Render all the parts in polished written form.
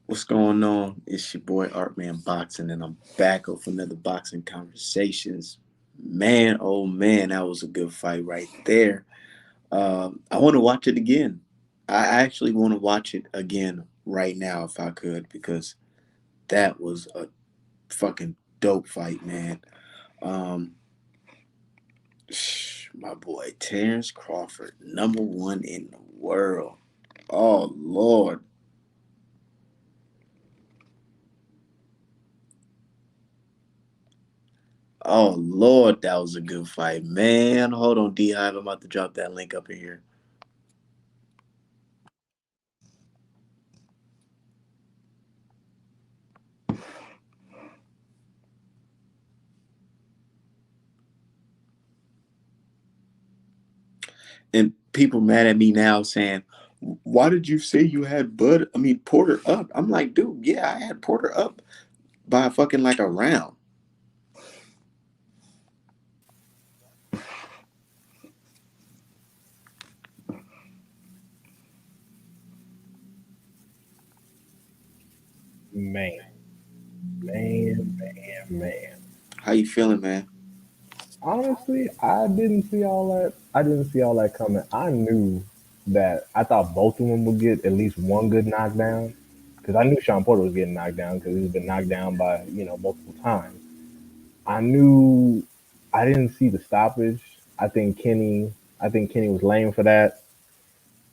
What's going on? It's your boy Artman Boxing, and I'm back with another boxing conversations. Man, oh man, that was a good fight right there. I want to watch it again. I actually want to watch it again right now if I could, because that was a fucking dope fight, man. Um, my boy Terrence Crawford, number one in the world. Oh Lord. Oh Lord, that was a good fight, man. Hold on, D Hive. I'm about to drop that link up in here. And people mad at me now saying, "Why did you say you had Bud? I mean Porter up?" I'm like, dude, yeah, I had Porter up by fucking like a round. Man, man. How you feeling, man? Honestly, I didn't see all that. I didn't see all that coming. I knew that. I thought both of them would get at least one good knockdown because I knew Sean Porter was getting knocked down because he's been knocked down by multiple times. I knew. I didn't see the stoppage. I think Kenny. I think Kenny was lame for that.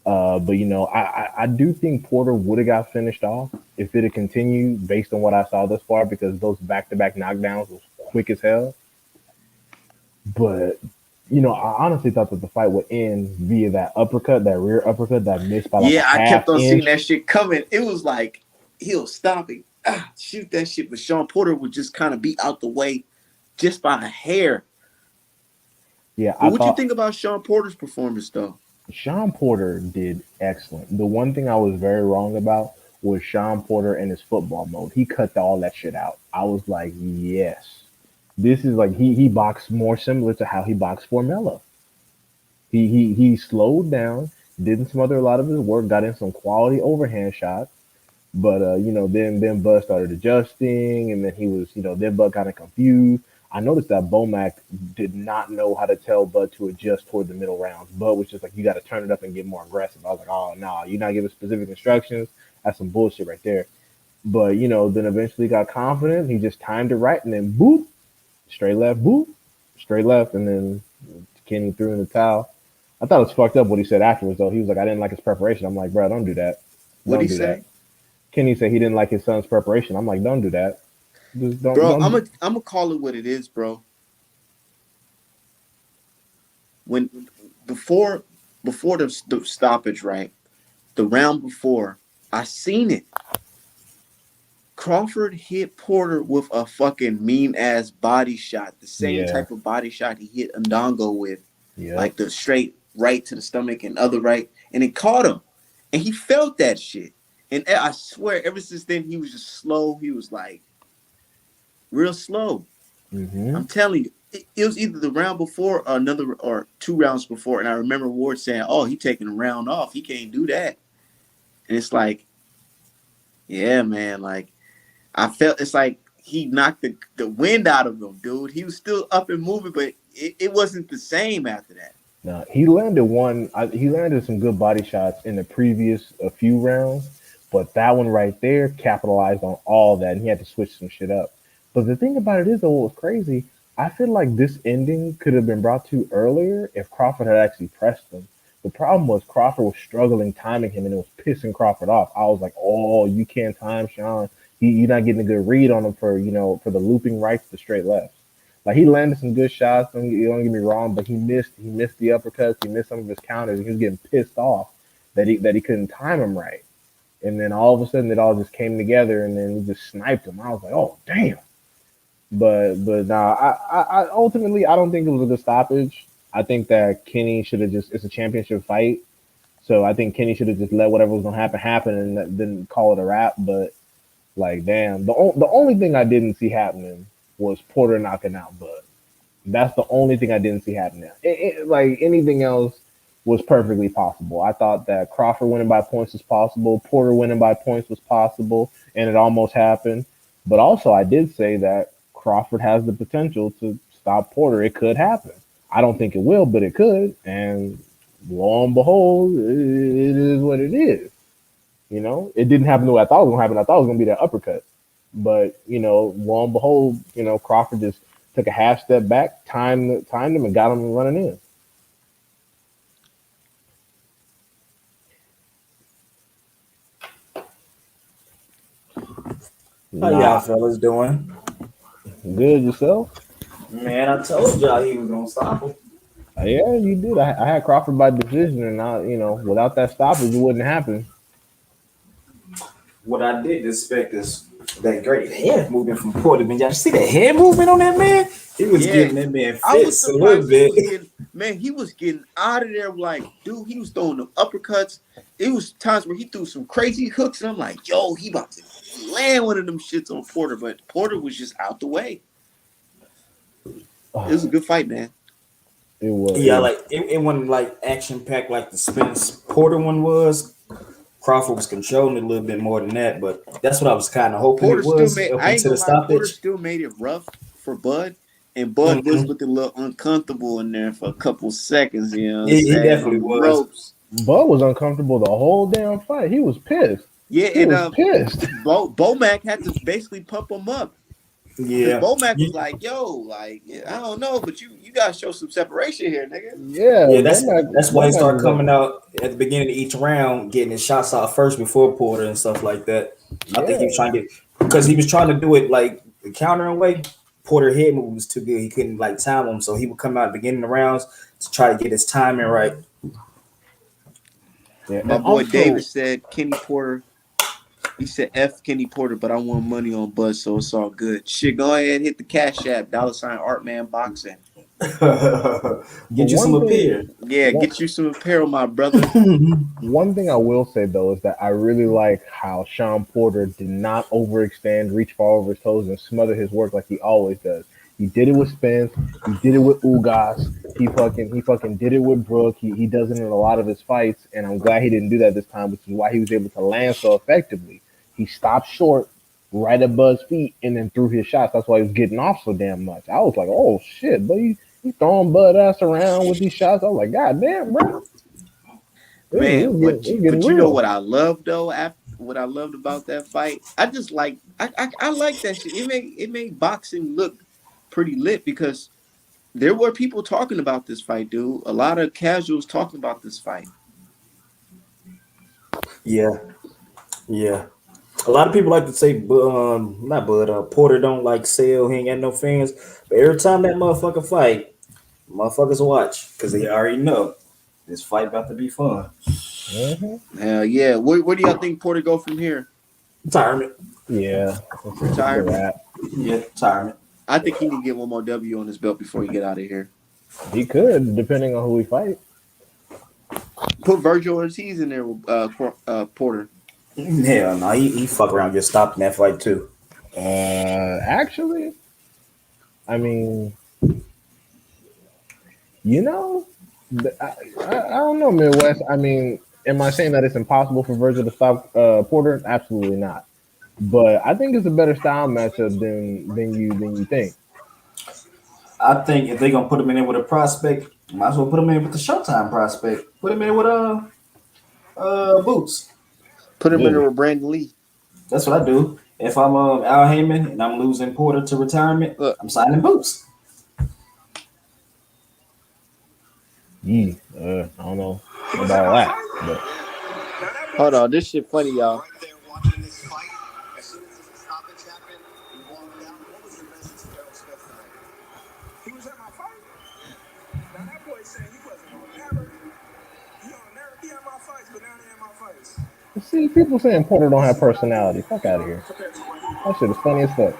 But I do think Porter would have got finished off if it had continued based on what I saw thus far because those back to back knockdowns was quick as hell. But I honestly thought that the fight would end via that uppercut, that rear uppercut that missed by like a Yeah, I half kept on seeing that inch. shit coming. It was like he'll stop it, shoot that shit, but Sean Porter would just kind of be out the way just by a hair. Yeah, But I what you thought think about Sean Porter's performance though? Sean Porter did excellent. The one thing I was very wrong about was Sean Porter and his football mode. He cut all that shit out. I was like, yes, this is like he boxed more similar to how he boxed Formella. He slowed down, didn't smother a lot of his work, got in some quality overhand shots. But then Bud started adjusting, and then he was, then Bud kind of confused. I noticed that Bomac did not know how to tell Bud to adjust toward the middle rounds. Bud was just like, "You got to turn it up and get more aggressive." I was like, "Oh no, you're not giving specific instructions. That's some bullshit right there." But then eventually got confident. He just timed it right, and then boop, straight left, boop, straight left, and then Kenny threw in the towel. I thought it was fucked up what he said afterwards, though. He was like, "I didn't like his preparation." I'm like, "Bro, don't do that. What'd Don't he do that." say? Kenny said he didn't like his son's preparation. I'm like, don't do that. Just Bro, I'm don't. gonna I'm gonna call it what it is, bro. When before before the stoppage, right? The round before, I seen it. Crawford hit Porter with a fucking mean ass body shot, the same Yeah. type of body shot he hit Ndongo with, Yep. like the straight right to the stomach and other right, and it caught him, and he felt that shit. And I swear, ever since then, he was just slow. He was like real slow. Hmm. I'm telling you, it was either the round before or another or two rounds before, and I remember Ward saying, "Oh, he taking a round off. He can't do that." And it's like, yeah, man, like I felt it's like he knocked the wind out of him, dude. He was still up and moving, but it wasn't the same after that. Now he landed one. He landed some good body shots in the previous a few rounds, but that one right there capitalized on all that, and he had to switch some shit up. But the thing about it is, though, what was crazy, I feel like this ending could have been brought to earlier if Crawford had actually pressed him. The problem was Crawford was struggling timing him, and it was pissing Crawford off. I was like, "Oh, you can't time Sean. You're not getting a good read on him for for the looping rights to straight lefts." Like he landed some good shots. Don't get me wrong, but he missed the uppercuts. He missed some of his counters. He was getting pissed off that he couldn't time him right. And then all of a sudden, it all just came together, and then he just sniped him. I was like, oh damn. But nah, I ultimately I don't think it was a good stoppage. I think that Kenny should have just it's a championship fight, so I think Kenny should have just let whatever was gonna happen happen and then call it a wrap. But like, damn, the only thing I didn't see happening was Porter knocking out Bud. That's the only thing I didn't see happening. Like anything else, was perfectly possible. I thought that Crawford winning by points was possible, Porter winning by points was possible, and it almost happened. But also, I did say that Crawford has the potential to stop Porter. It could happen. I don't think it will, but it could. And lo and behold, it is what it is. It didn't happen the way I thought it was gonna happen. I thought it was gonna be that uppercut, but lo and behold, Crawford just took a half step back, timed him, and got him running in. How y'all Nah, fellas doing? good yourself. Man, I told y'all he was gonna stop him. Yeah, you did. I had Crawford by decision, and without that stoppage, it wouldn't happen. What I didn't expect is that great head movement from Porter. Man, y'all see the head movement on that man? He was Yeah, giving that man I was fits a little surprised he bit. was getting. Man, he was getting out of there like, dude. He was throwing them uppercuts. It was times where he threw some crazy hooks, and I'm like, yo, he about to land one of them shits on Porter, but Porter was just out the way. It was a good fight, man. It was. Yeah, like it wasn't like action packed like the Spence Porter one was. Crawford was controlling it a little bit more than that, but that's what I was kind of hoping it Porter still was made. up I ain't into the gonna lie. Porter stoppage. still made it rough for Bud, and Bud was Mhm. looking a little uncomfortable in there for a couple seconds. You know what I'm He saying, definitely on the was. ropes. Bud was uncomfortable the whole damn fight. He was pissed. Yeah, He and was pissed. Bomac had to basically pump him up. Because Yeah. Bomac was like, yo, like, yeah, I don't know, but you gotta show some separation here, nigga. Yeah, Yeah, that's why he Bomac started was like, coming out at the beginning of each round, getting his shots out first before Porter and stuff like that. I think he was yeah. trying to get because he was trying to do it like the countering way. Porter head move was too good. He couldn't like time him, so he would come out at the beginning of the rounds to try to get his timing right. Yeah, My and boy David also, said Kenny Porter. He said F Kenny Porter, but I want money on Buzz, so it's all good. Shit, go ahead and hit the Cash App, $ Artman Boxing. but Get you some appear. Yeah, one, get you some apparel, my brother. one thing I will say though is that I really like how Sean Porter did not overextend, reach far over his toes, and smother his work like he always does. He did it with Spence. He did it with Ugas. He fucking did it with Brooke. He does it in a lot of his fights, and I'm glad he didn't do that this time, which is why he was able to land so effectively. He stopped short, right at Bud's feet, and then threw his shots. That's why he was getting off so damn much. I was like, oh shit, but he throwing Bud ass around with these shots. I was like, god damn, bro, Man, it's getting but you know real. what I love though? After what I loved about that fight, I just like I like that shit. It made boxing look pretty lit because there were people talking about this fight, dude. A lot of casuals talking about this fight. Yeah, yeah. A lot of people like to say, not Bud, Porter don't like sell. He ain't got no fans. But every time that motherfucker fight, motherfuckers watch because they already know this fight about to be fun. Hmm. Hell yeah. Where do y'all think Porter go from here? Retirement. Yeah, it's a Retirement. wrap. Yeah, retirement. I think he need to get one more W on his belt before he get out of here. He could, depending on who he fight. Put Virgil Ortiz in there with Porter. Hell no, he fuck around get stopped in that fight too. Actually, I mean, you know, I don't know, Midwest. I mean, am I saying that it's impossible for Virgil to stop Porter? Absolutely not. But I think it's a better style matchup than you think. I think if they gonna put him in there with a prospect, might as well put him in with the Showtime prospect. Put him in with Boots. Put him in there Really? with Brandon Lee. That's what I do. If I'm Al Heyman and I'm losing Porter to retirement, Look, I'm signing Boots. I don't know about all that, but hold on. This shit funny, y'all. see, people saying Porter don't have personality. Fuck out of here. That shit is funny as fuck.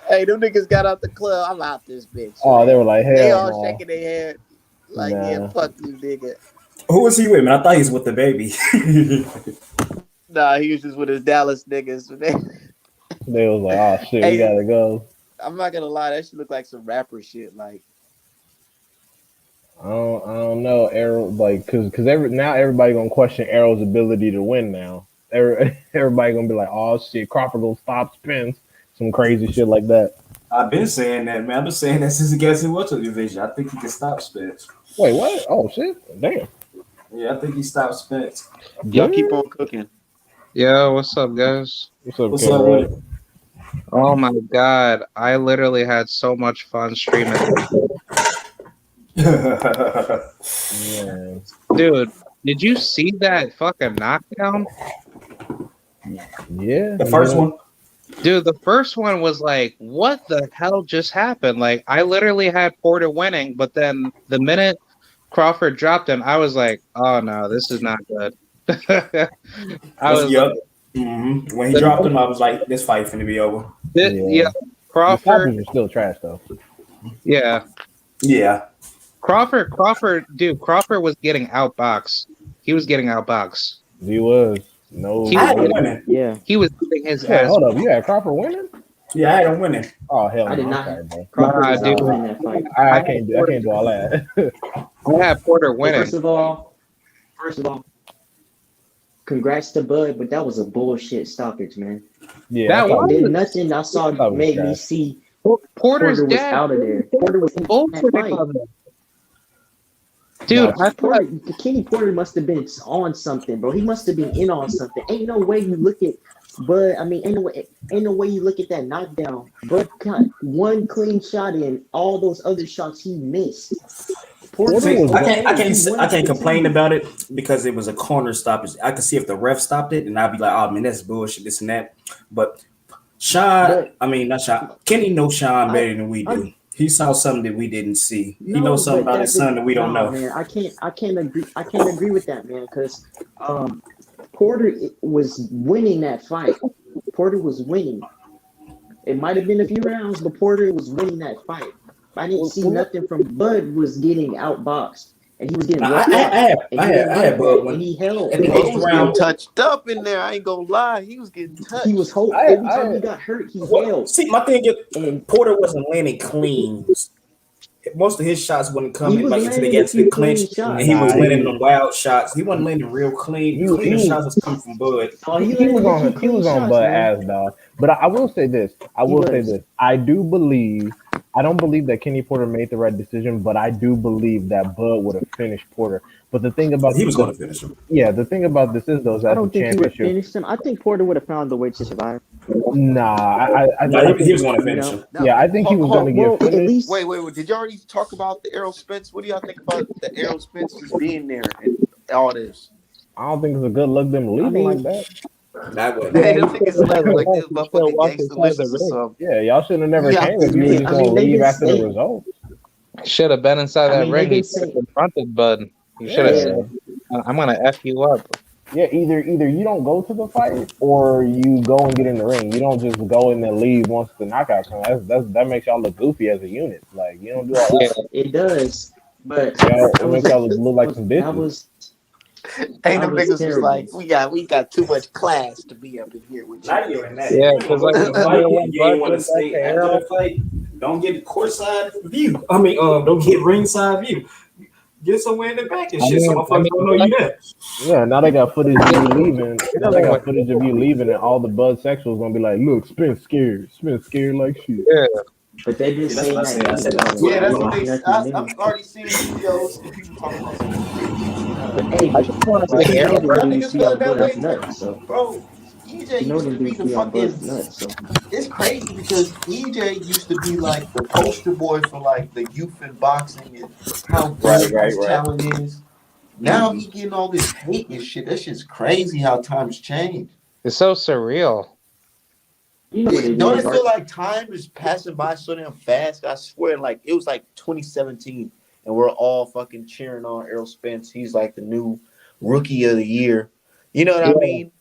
Hey, them niggas got out the club. I'm out this bitch, Oh, they man. were like, They hell all no, shaking their head like, yeah, nah. fuck you, nigga. Who was he with, man? I thought he was with the baby. Nah, he was just with his Dallas niggas. They was like, oh shit, we Hey, gotta go. I'm not gonna lie, that shit look like some rapper shit. Like, I don't know. Arrow, like, cause now everybody gonna question Arrow's ability to win now. Everybody gonna be like, oh shit, Crawford gonna stop Spence, some crazy shit like that. I've been saying that, man. I've been saying that since he gets in What's division. I think he can stop Spence. Wait, what? Oh shit, damn. Yeah, I think he stopped Spence. Y'all keep Damn. on cooking. Yo, what's up, guys? What's up, What's Ken? up, Bro? man? Oh my god, I literally had so much fun streaming Yeah, Dude, did you see that fucking knockdown? yeah. The first one. Dude, the first one was like, what the hell just happened? Like, I literally had Porter winning, but then the minute Crawford dropped him, I was like, oh no, this is not good. I was like, Yep. When he dropped him, I was like, this fight finna be over. yeah, The Crawford, stoppers are still trash though. yeah. Yeah. Crawford, dude, Crawford was getting outboxed. He was getting outboxed. He was no. He I was had him getting, winning. Yeah, he was getting his Yeah, ass. hold up. You had Crawford winning? Yeah, I had him winning. Oh hell I no! did I'm not. sorry, bro. Crawford was dude. not winning that fight. I had can't do. I Porter, can't do all that. I had Porter winning. First of all, congrats to Bud, but that was a bullshit stoppage, man. Yeah, That I thought was Did nothing I saw was made me trash. see Porter's Porter was dad. out of there. Porter was in that Bullshit fight. about it. Dude, No, I thought, Porter, Kenny Porter must have been on something, bro. He must have been in on something. Ain't no way you look at Bud. I mean, ain't no way you look at that knockdown. Bud got one clean shot in, all those other shots he missed. Porter See, was I can't complain about it because it was a corner stoppage. I could see if the ref stopped it, and I'd be like, "Oh man, that's bullshit, this and that." But But not Sean. Kenny knows Sean I, better than we I do. He saw something that we didn't see. He no, knows something but about his son that we don't no, know. man. I can't agree. I can't agree with that, man. Because Porter was winning that fight. Porter was winning. It might have been a few rounds, but Porter was winning that fight. I didn't see nothing from Bud was getting outboxed and he was getting Now, roughed up. And he didn't I like had Bud that. And he held. at the Bud eighth was getting round. touched up in there. I ain't gonna lie. He was getting He was touched. hold I, every time I he got hurt, he Well, held. see, my thing is And Porter wasn't landing clean. Most of his shots wasn't he coming was like until they landing get a to the few clinch, clean and shots. he was nah, landing them wild shots. He wasn't landing real clean. he The cleaner was shots was coming from Bud. Oh, he he was landed a few on he clean was on shots, Bud man. ass dog. But I will say this. He was. I do believe. I don't believe that Kenny Porter made the right decision, but I do believe that Bud would have finished Porter. But the thing about He was going to finish him. the thing about this is though, is I that's the don't think he would have championship. finished him. I think Porter would have found the way to survive. Nah, No, I he was think going to You finish know? him. Now, yeah, I think he was hold, gonna Well, get at finished. least wait. Did you already talk about the Errol Spence? What do y'all think about the Errol Spence just being there and all this? I don't think it's a good look them leaving like mean, that. That was yeah, Man, them he niggas still has left a like this he still motherfucking walks gangster inside the listens or ring. something. Yeah, y'all should have never Yeah, came if you were just I gonna mean, they've leave been after the saying. results. Should have been inside I that mean, ring. they've been He should have saying. confronted Bud. He should have Yeah. said, I'm gonna F you up. Yeah, either you don't go to the fight or you go and get in the ring. You don't just go and then leave once the knockout comes. That makes y'all look goofy as a unit. Like you don't do all Yeah. that. It does, but Y'all, that it was makes y'all look like some that bitches. was Ain't that them was niggas was terrible. like, we got too much class to be up in here with you not even that. niggas. Yeah, You ain't because gonna like go to the fight. when You ain't Bud want to did that stay to after Errol, the fight. Don't get courtside view. I mean, don't get ringside view. Get somewhere in the back and I shit. So mean, I motherfuckers mean, don't know you there. Yeah, now they got footage of you leaving. Now they got like, footage of you leaving, and all the Bud sexuals gonna be like, "Look, Spence scared. Spence scared like shit." yeah. But they've been See, that's what saying I that said. I said that was anyway, Yeah, what I that's and what thought. they. nothing new. I'm already seeing videos and people talking about some shit. But hey, I just want to but see you know Errol. them Bro, dudes niggas be feeling on that way, Bud's nuts, so bro. EJ you know used them to be dudes the be on fucking. Bud's nuts. So It's crazy because EJ used to be like the poster boy for like the youth in boxing and how good his Right. talent is. Now Mm-hmm. he getting all this hate and shit. That shit's crazy how times change. It's so surreal. you know what it Don't is, it feel Art. like time is passing by so damn fast? I swear, like it was like 2017, and we're all fucking cheering on Errol Spence. He's like the new rookie of the year. You know what I Yeah, mean?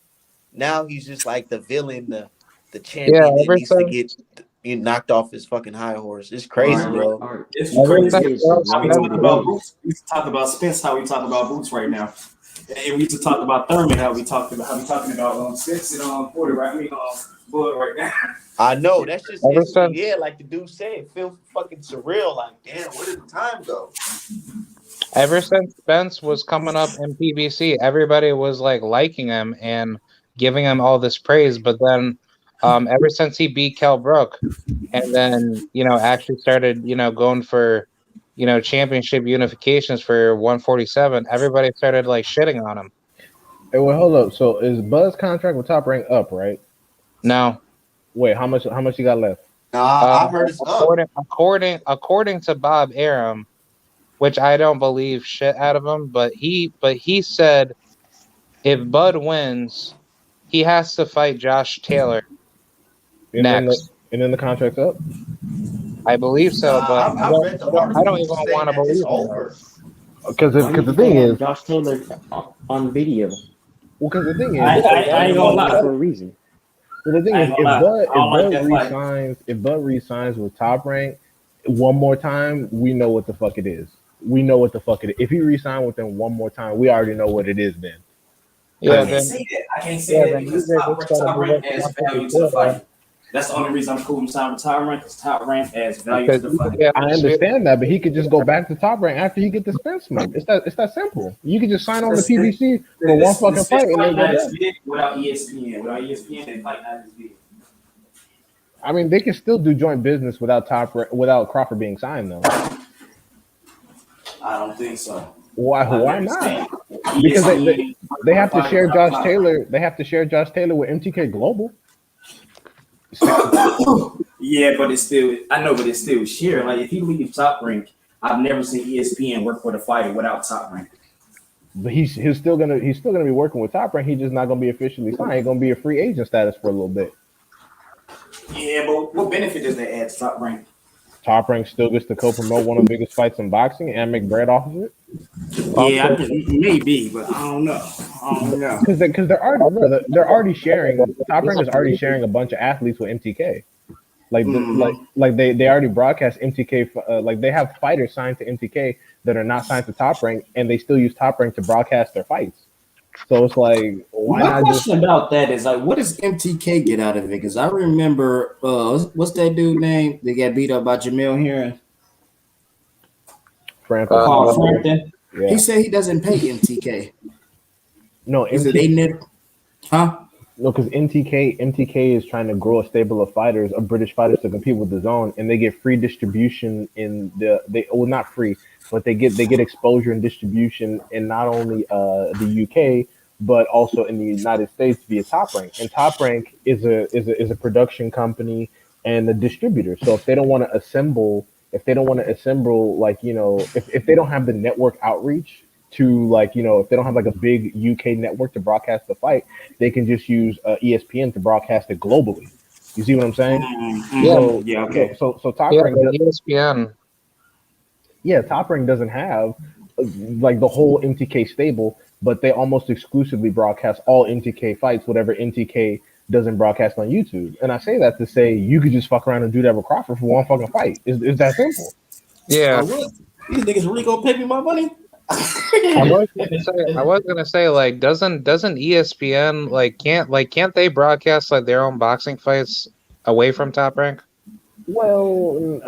Now he's just like the villain, the yeah. champion that Ever needs to since, get knocked off his fucking high horse. It's crazy, Art, Right. yo. Art. It's ever It crazy since is, Errol how we man. Spence talk It about left, is. Boots. We used to talk about Spence. How we talk about Boots right now. And we used to talk about Thurman. How we talking about Spence and Porter. Right? I mean, Bud right now. I know that's just ever yeah, since, like the dude said, it feels fucking surreal. Like, damn, where did the time go? Ever since Spence was coming up in PBC, everybody was like liking him and giving him all this praise. But then, ever since he beat Kell Brook, and then actually started going for championship unifications for 147, everybody started like shitting on him. Hey, well, hold up. So is Buzz contract with Top Rank up, right? No. Wait, how much you got left? Nah, I heard it's up. According to Bob Arum, which I don't believe shit out of him, but he said if Bud wins, he has to fight Josh Taylor And next. then the contract's up. I believe so, but I've read the I don't article even saying want to that it's believe him. over. Because Why the did thing they have is, Josh Taylor on video because the thing is, I ain't gonna lie. for a reason. well, the thing I is, ain't gonna lie. I don't like that fight. if Bud resigns with Top Rank one more time, we know what the fuck it is. We know what the fuck it is. If he resigns with them one more time, we already know what it is. Then Yeah, I then can't say that. I can't yeah, say that then because either just gotta top move rank up to adds value to the 154, fight. That's the only reason I'm cool with top rank because top rank adds value to because the fight. yeah, I understand that, but he could just go back to Top Rank after he get the Spence smoke. It's that simple. You could just sign on the PBC for one fucking fight and then go not there. as big without ESPN. Without ESPN, they fight not as big. I mean, they can still do joint business without without Crawford being signed though. I don't think so. Why? Like Why I'm not? saying, Because ESPN they have to fight share without Josh Top Taylor. They have to share Josh Taylor with MTK Global. Yeah, but it's still I know, but it's still sharing. Like if he leaves top rank, I've never seen ESPN work for the fighter without top rank. But he's still gonna be working with Top Rank. He's just not gonna be officially signed. He's gonna be a free agent status for a little bit. Yeah, but what benefit does that add to top rank? Top Rank still gets to co-promote one of the biggest fights in boxing and make bread off of it. Yeah, maybe, but I don't know. I don't know. Because they're already sharing. Top Rank is already sharing a bunch of athletes with MTK. Like they already broadcast MTK. Like they have fighters signed to MTK that are not signed to Top Rank, and they still use Top Rank to broadcast their fights. So it's like, why My not question about that is like, what does MTK get out of it? Because I remember, what's that dude name? They got beat up by Jamel Heron. Frampton? Paul Frampton. Yeah. He said he doesn't pay MTK. No, He said they never, huh? No, because MTK is trying to grow a stable of fighters, of British fighters to compete with the zone, and they get free distribution in not free, but they get exposure and distribution in not only the UK but also in the United States via Top Rank. And Top Rank is a production company and a distributor. So if they don't want to assemble like if they don't have the network outreach to like if they don't have like a big UK network to broadcast the fight, they can just use ESPN to broadcast it globally. You see what I'm saying? Yeah. So, Yeah, okay. So Top yeah, Rank, but ESPN. yeah, Top Rank doesn't have like the whole MTK stable, but they almost exclusively broadcast all MTK fights, whatever MTK doesn't broadcast on YouTube. And I say that to say you could just fuck around and do that with Crawford for one fucking fight. It's that simple. Yeah. What? These niggas really gonna pay me my money? I was gonna say like doesn't ESPN can't they broadcast like their own boxing fights away from Top Rank? Well,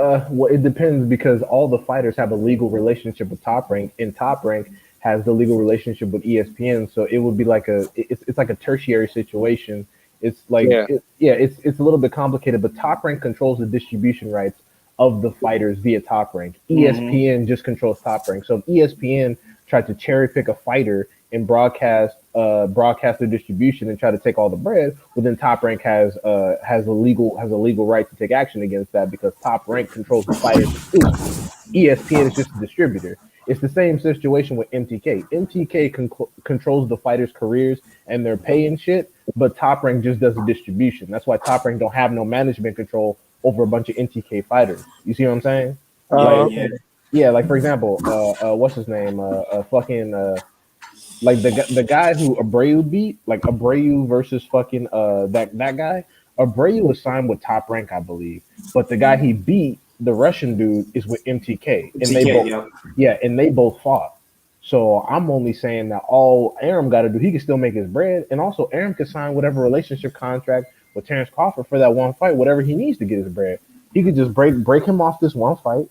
it depends because all the fighters have a legal relationship with Top Rank, and Top Rank has the legal relationship with ESPN. So it would be like it's like a tertiary situation. It's like it's a little bit complicated, but Top Rank controls the distribution rights of the fighters via Top Rank. ESPN just controls Top Rank. So if ESPN tried to cherry pick a fighter and broadcast their distribution and try to take all the bread, well then Top Rank has a legal right to take action against that because Top Rank controls the fighters exclusively. ESPN is just a distributor. It's the same situation with MTK. MTK controls the fighters' careers and their pay and shit, but Top Rank just does the distribution. That's why Top Rank don't have no management control over a bunch of MTK fighters. You see what I'm saying? Yeah, like for example, what's his name? Like the guy who Abreu beat, like Abreu versus fucking that guy. Abreu was signed with Top Rank, I believe, but the guy he beat, the Russian dude, is with MTK, and they both fought. So I'm only saying that all Arum got to do, he can still make his bread, and also Arum can sign whatever relationship contract with Terrence Crawford for that one fight, whatever he needs to get his bread. He could just break him off this one fight,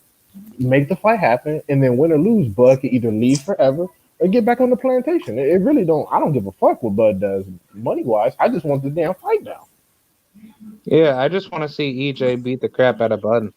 make the fight happen, and then win or lose, Bud can either leave forever or get back on the plantation. It really don't. I don't give a fuck what Bud does money wise. I just want the damn fight now. Yeah, I just want to see EJ beat the crap out of Bud.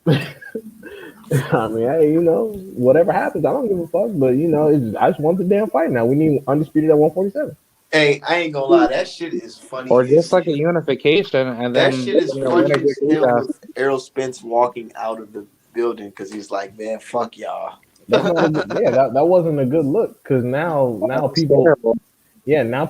I mean, hey, whatever happens, I don't give a fuck. But I just want the damn fight now. We need undisputed at 147. Hey, I ain't gonna lie, that shit is funny Or just as like a unification, and that then shit is win funny a as good hell rematch. with Errol Spence walking out of the building because he's like, man, fuck y'all. That's not a good, yeah. That wasn't a good look because now It's people, terrible. yeah, now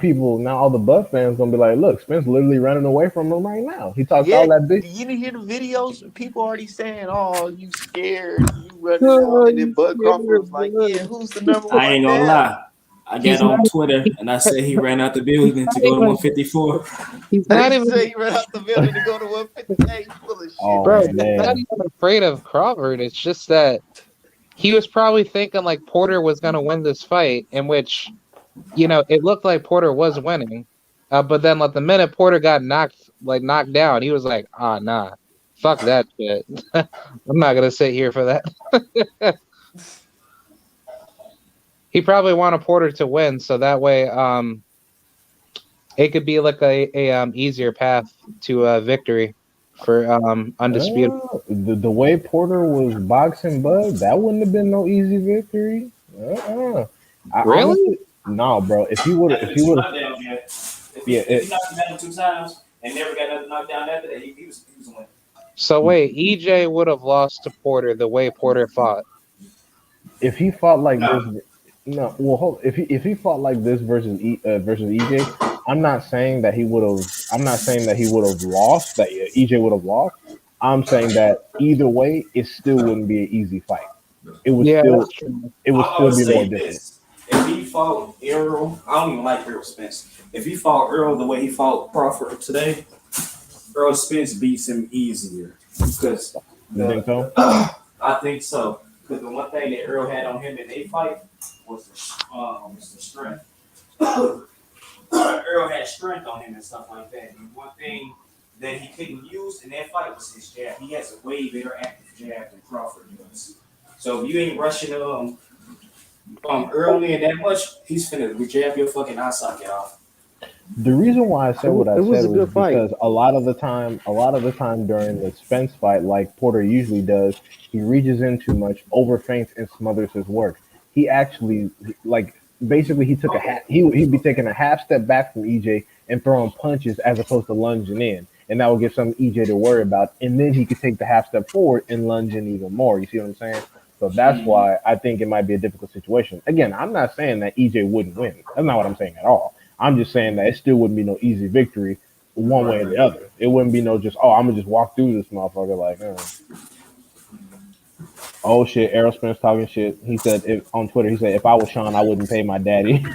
all the Buff fans gonna be like, look, Spence literally running away from him right now. He talks Yeah, all that big. you didn't hear the videos? People already saying, "Oh, you scared? You running out?" Oh, And then you Bud Crawford scared, was like, Bud. "Yeah, who's the number I one ain't gonna now?" lie. I got He's not. on Twitter He's and I said he ran out the building not to go to even. 154. He's He not even. said he ran out the building to go to 150. Hey, you full of shit, Oh Bro, man. he's not man, even afraid of Crawford. It's just that he was probably thinking like Porter was gonna win this fight, in which it looked like Porter was winning. But then like the minute Porter got knocked down, he was like, ah nah, fuck that shit. I'm not gonna sit here for that. He probably wanted Porter to win, so that way it could be like a easier path to victory for undisputed. the way Porter was boxing Bud, that wouldn't have been no easy victory. I Really? honestly, no, bro. After If the he two would have, knockdowns, yeah. yeah, If he knocked him down 2 times and never got another knockdown after that, he was winning. So wait, EJ would have lost to Porter the way Porter fought. if he fought like this, No. no, well, if he fought like this versus EJ, I'm not saying that he would have. I'm not saying that he would have lost. That EJ would have lost. I'm saying that either way, it still wouldn't be an easy fight. It would Yeah, still, that's true. it would I'm still gonna be more say difficult. this. If he fought Errol, I don't even like Errol Spence. If he fought Errol the way he fought Crawford today, Errol Spence beats him easier. Because You think so? I think so. Because the one thing that Errol had on him in a fight was the strength. Earl had strength on him and stuff like that. And one thing that he couldn't use in that fight was his jab. He has a way better active jab than Crawford does. So if you ain't rushing Earl in that much, he's finna jab your fucking eye socket off. The reason why I said what It I was said a was good fight. because a lot of the time during the Spence fight, like Porter usually does, he reaches in too much, over feints, and smothers his work. He actually, like, basically he took a he'd be taking a half step back from EJ and throwing punches as opposed to lunging in, and that would give something EJ to worry about, and then he could take the half step forward and lunge in even more. You see what I'm saying? So that's Mm-hmm. why I think it might be a difficult situation. Again, I'm not saying that EJ wouldn't win. That's not what I'm saying at all. I'm just saying that it still wouldn't be no easy victory one way or Right. the other. It wouldn't be no just, oh, I'm gonna just walk through this motherfucker like, oh shit, Errol Spence talking shit. He said on Twitter, he said if I was Sean, I wouldn't pay my daddy.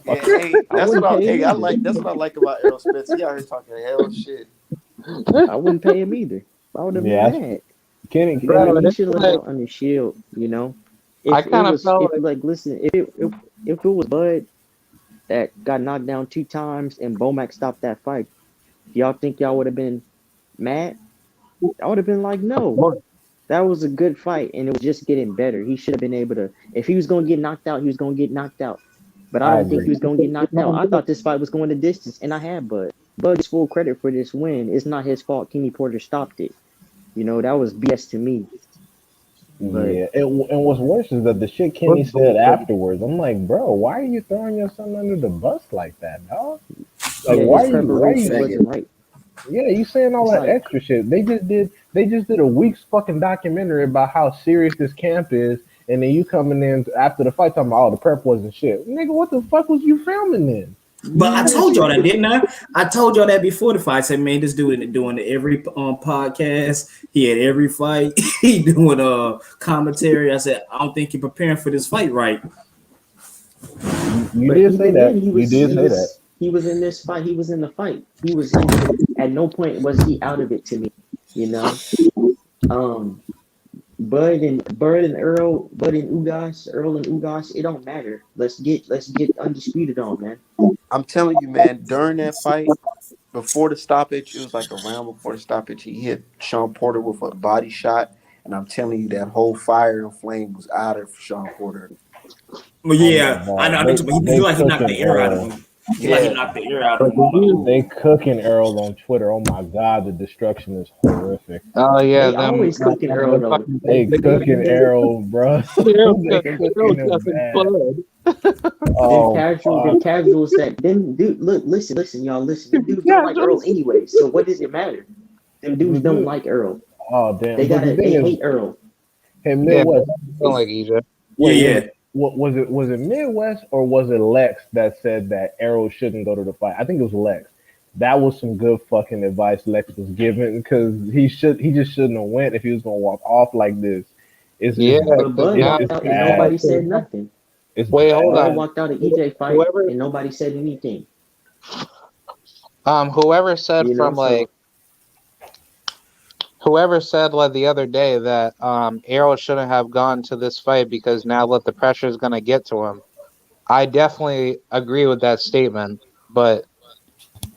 Yeah, hey, I wouldn't pay him I either. like that's what I like about Errol Spence. He out here talking hell shit. I wouldn't pay him either. I would have been Yeah, mad. Kenny. Bro, He it's should have left like out on the shield. I If it kind of was, felt if like like, listen, if it was Bud that got knocked down 2 times and Bomac stopped that fight, y'all think y'all would have been mad? I would have been like, of no, course. that was a good fight, and it was just getting better. He should have been able to. If he was gonna get knocked out, he was gonna get knocked out. But I I don't think agree. he was gonna get knocked out. I thought this fight was going the distance, and I had Bud. Bud gets full credit for this win. It's not his fault. Kenny Porter stopped it. That was BS to me. But Yeah, and what's worse is that the shit Kenny said afterwards. I'm like, bro, why are you throwing your son under the bus like that, dog? Like, yeah, why his are you? Why are preparation you? wasn't right. Yeah, you saying all It's that like, extra shit. They just did a week's fucking documentary about how serious this camp is, and then you coming in after the fight talking about, oh, the prep wasn't shit. Nigga, what the fuck was you filming then? But you I was told y'all that, didn't I? I told y'all that before the fight. I said, man, this dude doing every podcast. He had every fight. He doing commentary. I said, I don't think you're preparing for this fight right. You But did say even then, that. You did say that. he was in this fight. He was in the fight. He was. At no point was he out of it to me. You know, um, Bud and Earl and Ugas. It don't matter. Let's get undisputed on, man. I'm telling you, man. During that fight, before the stoppage, it was like a round before the stoppage. He hit Sean Porter with a body shot, and I'm telling you that whole fire and flame was out of Sean Porter. Well, Oh my yeah, I know. god, I know. He they like he knocked cooking the air out of Errol. him. He like he Yeah, knocked the air out of But him. did you? They cooking Errol on Twitter. Oh my god, the destruction is horrific. Oh yeah, They them always cooking Earl the though. fucking They cooking Errol, bro. They cooking him bad. Oh Them fuck. casuals that them dude look listen y'all listen. Them dudes don't like Earl anyway. So what does it matter? Them dudes The don't dude. like Earl. Oh damn. But the thing They is, hate Earl. hey Yeah, Midwest. don't like Egypt. Yeah, Wait, yeah. what was it? Was it Midwest or was it Lex that said that Arrow shouldn't go to the fight? I think it was Lex. That was some good fucking advice Lex was giving because he just shouldn't have went if he was gonna walk off like this. It's Yeah, it's But Bud now walked it's out and now bad. nobody said nothing. It's wait, hold Bud bad. on. walked out of EJ fight Whoever and nobody said anything. whoever said You know, from like so whoever said like the other day that Arrow shouldn't have gone to this fight because now that the pressure is gonna get to him. I definitely agree with that statement, but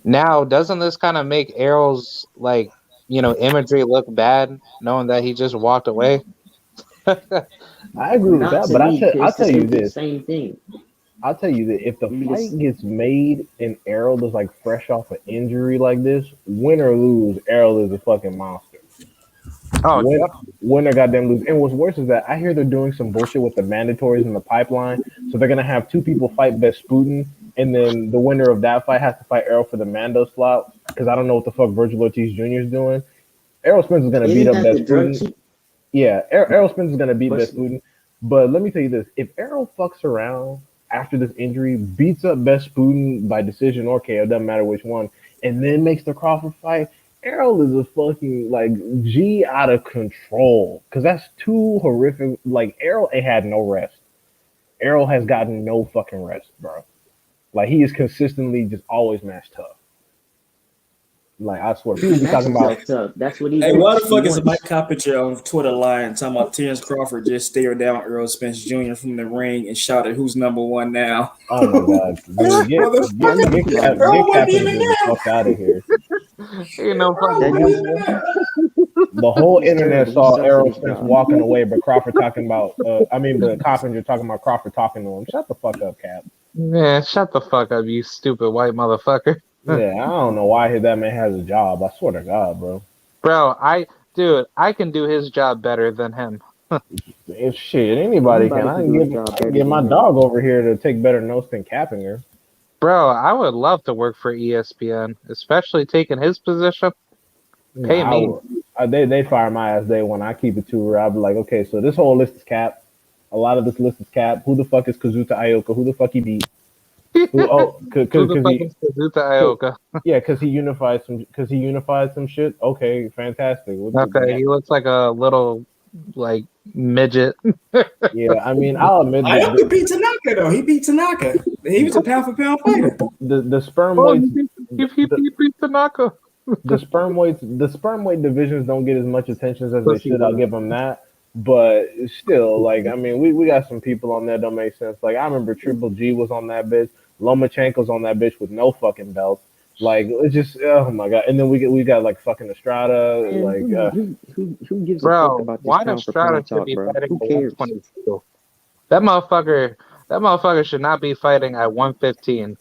now doesn't this kind of make Arrow's like imagery look bad, knowing that he just walked away? I agree with not that, to but me, I'll because tell you it's the this. same thing. I'll tell you that if the Because fight gets made and Errol is like fresh off an injury like this, win or lose, Errol is a fucking monster. Oh, Win, yep. win or goddamn lose. And what's worse is that I hear they're doing some bullshit with the mandatories in the pipeline. So they're gonna have two people fight Vesputin, and then the winner of that fight has to fight Errol for the Mando slot. Because I don't know what the fuck Virgil Ortiz Jr. is doing. Errol Spence is gonna beat isn't up that the drug Vesputin. cheat? Yeah, Errol Spence is gonna beat But Vesputin. But let me tell you this: if Errol fucks around after this injury, beats up Vesputin by decision or KO, doesn't matter which one, and then makes the Crawford fight, Errol is a fucking like G out of control. Cause that's too horrific. Like Errol ain't had no rest. Errol has gotten no fucking rest, bro. Like he is consistently just always matched tough. Like I swear, he people be matched talking about himself tough. That's what he Hey, why the wants. He fuck is Mike wants. Coppinger on Twitter lying talking about Terrence Crawford just stared down Earl Spence Jr. from the ring and shouted, "Who's number one now?" oh my god, dude, I know about it. Earl get wasn't even Cappinger the there. fuck out of here. Ain't no Earl fucking That wasn't dude, even number. there. The whole he's internet terrible. He saw sucks at Errol his Spence job. walking away, but Crawford talking about, but Coppinger talking about Crawford talking to him. Shut the fuck up, Cap. Man, shut the fuck up, you stupid white motherfucker. Yeah, I don't know why that man has a job. I swear to God, bro. Bro, I can do his job better than him. If shit, anybody can. Anybody can do his job I can better get than my him. dog over here to take better notes than Cappinger. Bro, I would love to work for ESPN, especially taking his position. No, Pay me. they fire my ass day when I keep it to her. I'll be like, okay, so this whole list is Cap. A lot of this list is Cap. Who the fuck is Kazuta Ioka? Who the fuck he beat? Who? Oh, Who the cause fuck he is Kazuta Ioka? yeah, cause he unified some shit. Okay, fantastic. Okay, he looks like a little like midget. Yeah, I mean, I'll admit that Ioka beat Tanaka though. He beat Tanaka. He was a pound for pound fighter. the sperm Oh, weights he beat Tanaka. the sperm weight divisions don't get as much attention as they Pussy should. I'll weight. give them that. But still, like, I mean, we got some people on there that don't make sense. Like, I remember Triple G was on that bitch. Lomachenko's on that bitch with no fucking belts. Like, it's just, oh my god. And then we got like fucking Estrada. Man, Like, who gives a fuck Bro, about this Juan pound for Estrada pound should talk, be bro? fighting Who at cares? 122. That motherfucker should not be fighting at 115.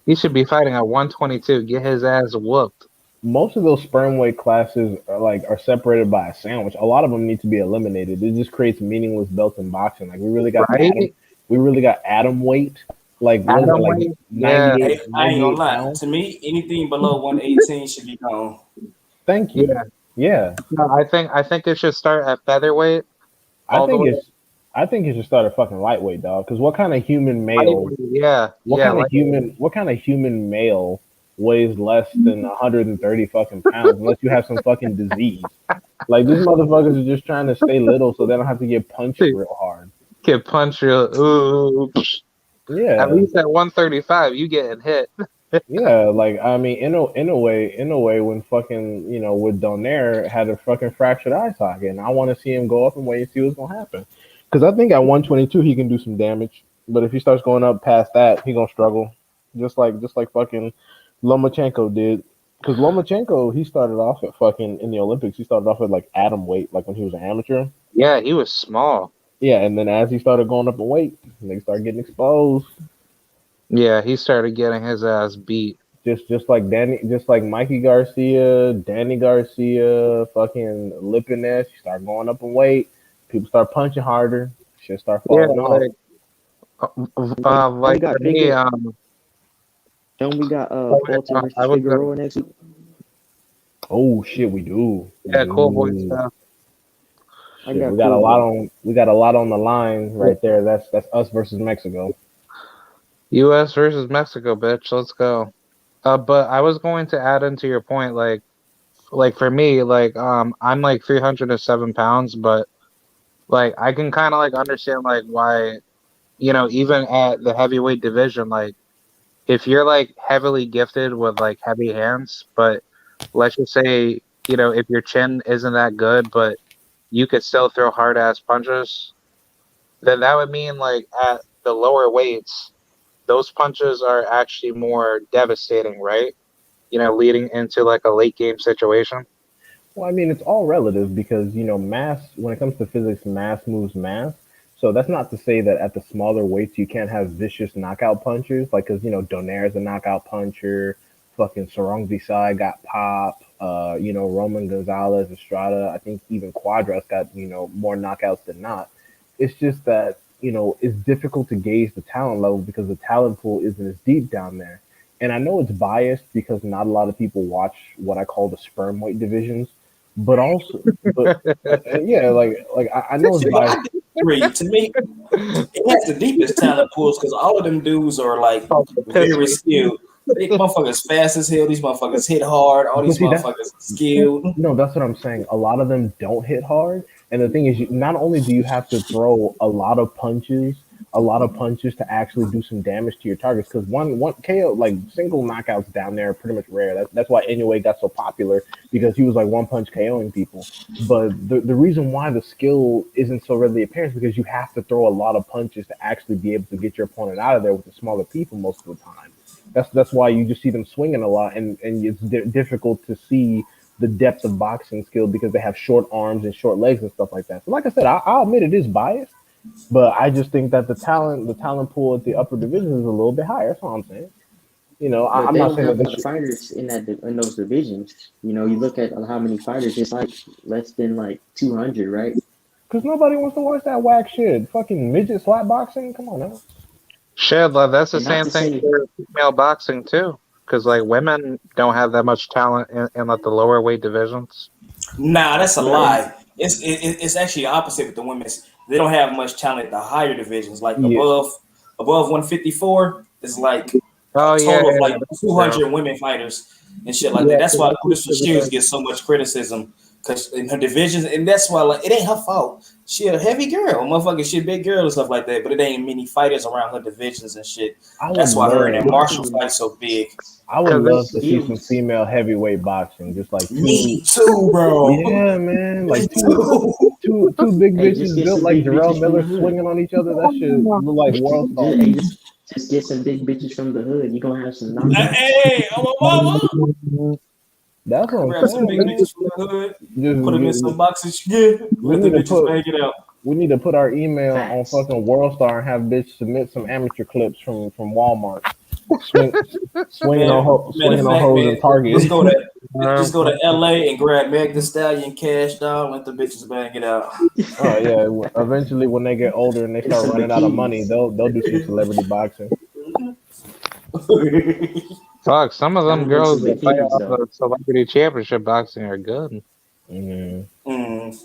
He should be fighting at 122. Get his ass whooped. most of those sperm weight classes are separated by a sandwich. A lot of them need to be eliminated. It just creates meaningless belts in boxing. Like Right? we really got atom weight. Like what is it Adam like Wade? Yeah. 98, Hey, I ain't gonna 98 lie. pounds? To me, anything below 118 should be gone. Thank you. Yeah. Yeah, No, I think it should start at featherweight I all the think way it's I think it should start at fucking lightweight, dog. Because what kind of human to male? lightweight. Yeah. Yeah. What kind of human male weighs less than 130 fucking pounds unless you have some fucking disease? Like these motherfuckers are just trying to stay little so they don't have to get punched Lightweight. real hard. Get punched real. Ooh. Yeah, At least at 135, you getting hit. yeah. Like I mean, in a way, when fucking with Donaire had a fucking fractured eye socket, and I want to see him go up and wait and see what's gonna happen. Because I think at 122 he can do some damage, but if he starts going up past that, he gonna struggle, just like fucking Lomachenko did. Because Lomachenko, he started off at fucking in the Olympics. He started off at like atom weight, like when he was an amateur. Yeah, he was small. Yeah, and then as he started going up in weight, they started getting exposed. Yeah, he started getting his ass beat. Just like just like Mikey Garcia, Danny Garcia, fucking Lipiness. You start going up in weight. People start punching harder. Shit start Yeah, falling off. like got for me, bigger. Don't we got Fulton I versus was gonna, Figueroa next week? Oh shit, we do. yeah, cool boy stuff. I Shit, got we got a cool lot boy. on. We got a lot on the line right there. That's us versus Mexico. U.S. versus Mexico, bitch. Let's go. But I was going to add into your point, like for me, I'm like 307 pounds, but like I can kind of like understand like why, even at the heavyweight division, like if you're like heavily gifted with like heavy hands, but let's just say, if your chin isn't that good, but you could still throw hard ass punches, then that would mean like at the lower weights, those punches are actually more devastating, right? Leading into like a late game situation. Well, I mean, it's all relative because, mass, when it comes to physics, mass moves mass. So that's not to say that at the smaller weights you can't have vicious knockout punchers. Like, because, Donaire's a knockout puncher. Fucking Sarong Visai got pop. Roman Gonzalez, Estrada. I think even Quadras got, more knockouts than not. It's just that, it's difficult to gauge the talent level because the talent pool isn't as deep down there. And I know it's biased because not a lot of people watch what I call the sperm weight divisions, but also, but yeah, like I know it's See, but biased. I disagree. To me, it has the deepest talent pools because all of them dudes are like Piss very me. skilled. These motherfuckers fast as hell. These motherfuckers hit hard. All But these see, that's motherfuckers skilled. no, that's what I'm saying. A lot of them don't hit hard, and the thing is, not only do you have to throw a lot of punches to actually do some damage to your targets, because one KO like single knockouts down there are pretty much rare. That's why Inoue got so popular because he was like one punch KOing people. But the reason why the skill isn't so readily apparent is because you have to throw a lot of punches to actually be able to get your opponent out of there with the smaller people most of the time. That's why you just see them swinging a lot, and it's difficult to see the depth of boxing skill because they have short arms and short legs and stuff like that. So, like I said, I'll admit it is biased, but I just think that the talent pool at the upper divisions is a little bit higher. That's all I'm saying. But I'm they not don't saying have that a they lot of should fighters in those divisions. You look at how many fighters. It's like less than like 200, right? because nobody wants to watch that whack shit. Fucking midget slap boxing. Come on now. Shit, love. That's the And not same to thing say, for female boxing too. Because like women don't have that much talent in like the lower weight divisions. Nah, that's a right? lie. It's actually the opposite with the women's. They don't have much talent at the higher divisions. Like Yeah, above 154 is like a Oh yeah, total of yeah, like that's true. 200 women fighters and shit like that. Yeah, That's 'cause why that's Clarissa usually Shields gets so much criticism because in her divisions, and that's why like it ain't her fault. She a heavy girl, motherfucker. She a big girl and stuff like that. But it ain't many fighters around her divisions and shit. I would That's why her and that love. Boxing Marshall is fight so big. I would because love it's to see some skills. female heavyweight boxing, just like two. Me too, bro. Yeah, man, Me like too. two big Hey, just bitches get built some like big Jarrell bitches from Miller the hood. swinging on each other. That shit look like world Just, star. hey, just get some big bitches from the hood. You gonna have some knockouts. Hey, I'm a mama. That's what I'm Grab some saying, big man. bitches from the hood, Just put them in some boxes. Yeah, we let the need to bitches put bang it out. we need to put our email on Facts. fucking World Star and have bitch submit some amateur clips from Walmart. Swing swinging on Man, matter of swinging on fact, hoes man, in Target. just go to LA and grab Meg the Stallion cash down, let the bitches bang it out. Oh yeah. Eventually, when they get older and they And start some running out of money, bikinis. they'll do some celebrity boxing. fuck. Some of them Gotta make girls some that fight bikinis off though. the celebrity championship boxing are good. Mm. Mm.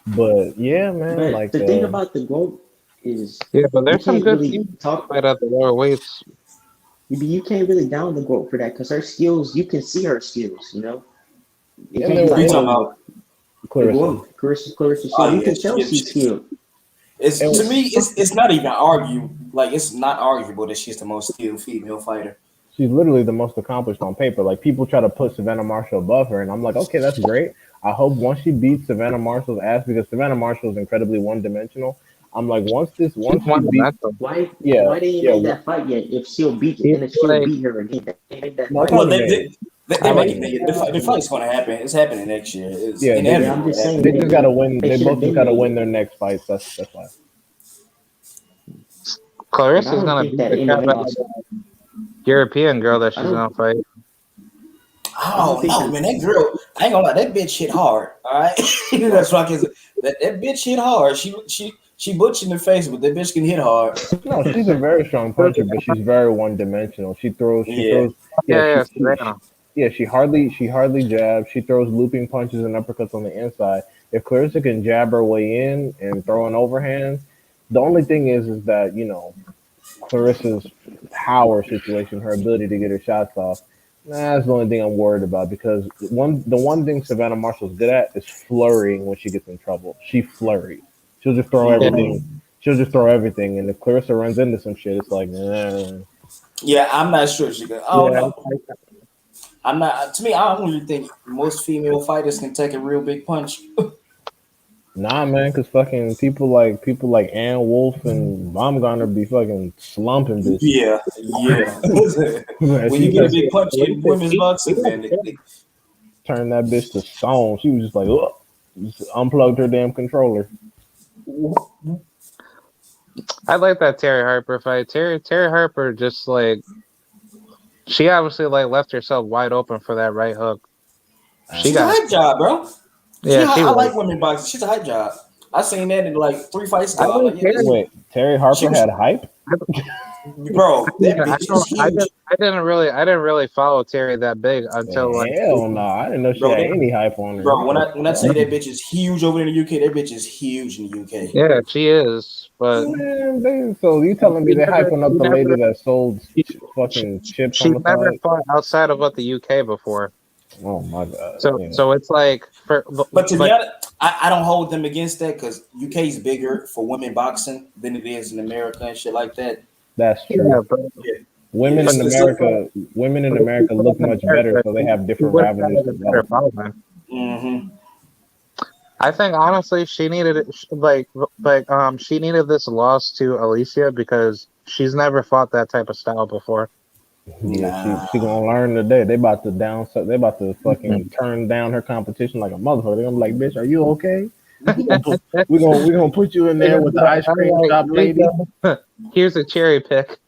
But yeah, man, But like the thing about the GOAT is Yeah, but you there's some can't good really females that talk. fight at the lower weights. You can't really down the GOAT for that because her skills. You can see her skills. It and can't be then Who you like, talking oh, about? the Clarissa. GOAT, Clarissa Oh Shield. You yeah, can tell she's skilled. it's And to me, it's not even argue. Like it's not arguable that she's the most skilled female fighter. she's literally the most accomplished on paper. Like people try to put Savannah Marshall above her, and I'm like, okay, that's great. I hope once she beats Savannah Marshall's ass because Savannah Marshall is incredibly one dimensional. I'm like, She's once she one beats, dimensional. Why? yeah, Why they ain't yeah. made that fight yet? If she'll beat it, It's and if she'll like beat her again, they ain't made that No, it's fight Well, already yet. made. They I make like it big. The fight's going to happen. It's happening next year. It's yeah. Yeah, I'm inevitable. just saying They just gotta win. they They should have both just been gotta made. win their next fights. That's why. But I Clarissa's don't gonna think beat that the crap out MMA. of the European girl that I she's don't. gonna fight. I don't Oh think no, that. man, that girl, I ain't gonna lie, that bitch hit hard. All right, that's what I can say. That bitch hit hard. She butch in the face, but that bitch can hit hard. No, she's a very strong puncher, but she's very one dimensional. She throws. She Yeah, throws. Yeah, Yeah, yeah, Savannah. yeah. She hardly jabs. She throws looping punches and uppercuts on the inside. If Clarissa can jab her way in and throw an overhand, the only thing is that Clarissa's power situation, her ability to get her shots off. That's the only thing I'm worried about because the one thing Savannah Marshall's good at is flurrying when she gets in trouble. She flurries. She'll just throw Yeah, everything. She'll just throw everything, and if Clarissa runs into some shit, it's like, yeah. I'm not sure she can. I don't yeah. know. I'm not. To me, I don't really think most female fighters can take a real big punch. nah, man, because fucking people like Ann Wolf and Baumgartner be fucking slumping bitches. Yeah, yeah. Man, When you she get a turned big punch in women's boxing, man, turned that bitch to stone. She was just like, ugh. Just unplugged her damn controller. I like that Terry Harper fight. Terry Harper just like she obviously like left herself wide open for that right hook. She she's a got hype job, bro. yeah, she I was. like women boxing. She's a hype job. I seen that in like 3 fights I ago. I'm like like, yeah, Terry. Wait, Terry she Harper was, had hype? bro. That bitch is huge, I didn't really follow Terry that big until like Hell no, I didn't know she bro. had any hype on her. Bro, What the when I say fuck? that bitch is huge over in the UK, that bitch is huge in the UK. yeah, she is, but Man, so you telling me she they never hyping up she the lady never that sold she, fucking chips on she's the never side? fought outside of what the UK before. Oh my god. So Yeah. so it's like for But to be like honest, I don't hold them against that because UK is bigger for women boxing than it is in America and shit like that. That's yeah, true. Yeah, yeah. Women in America women in but the America people look in much better, America, so they have she different would have had avenues a to better go. following. Mm-hmm. I think honestly, she needed it, she needed this loss to Alicia because she's never fought that type of style before. Yeah, Nah. she gonna learn today. They about to fucking Mhm. turn down her competition like a motherfucker. They're gonna be like, bitch, are you okay? We gonna put you in They're there gonna with be the like, ice cream all right, shop here you lady. go. Here's a cherry pick.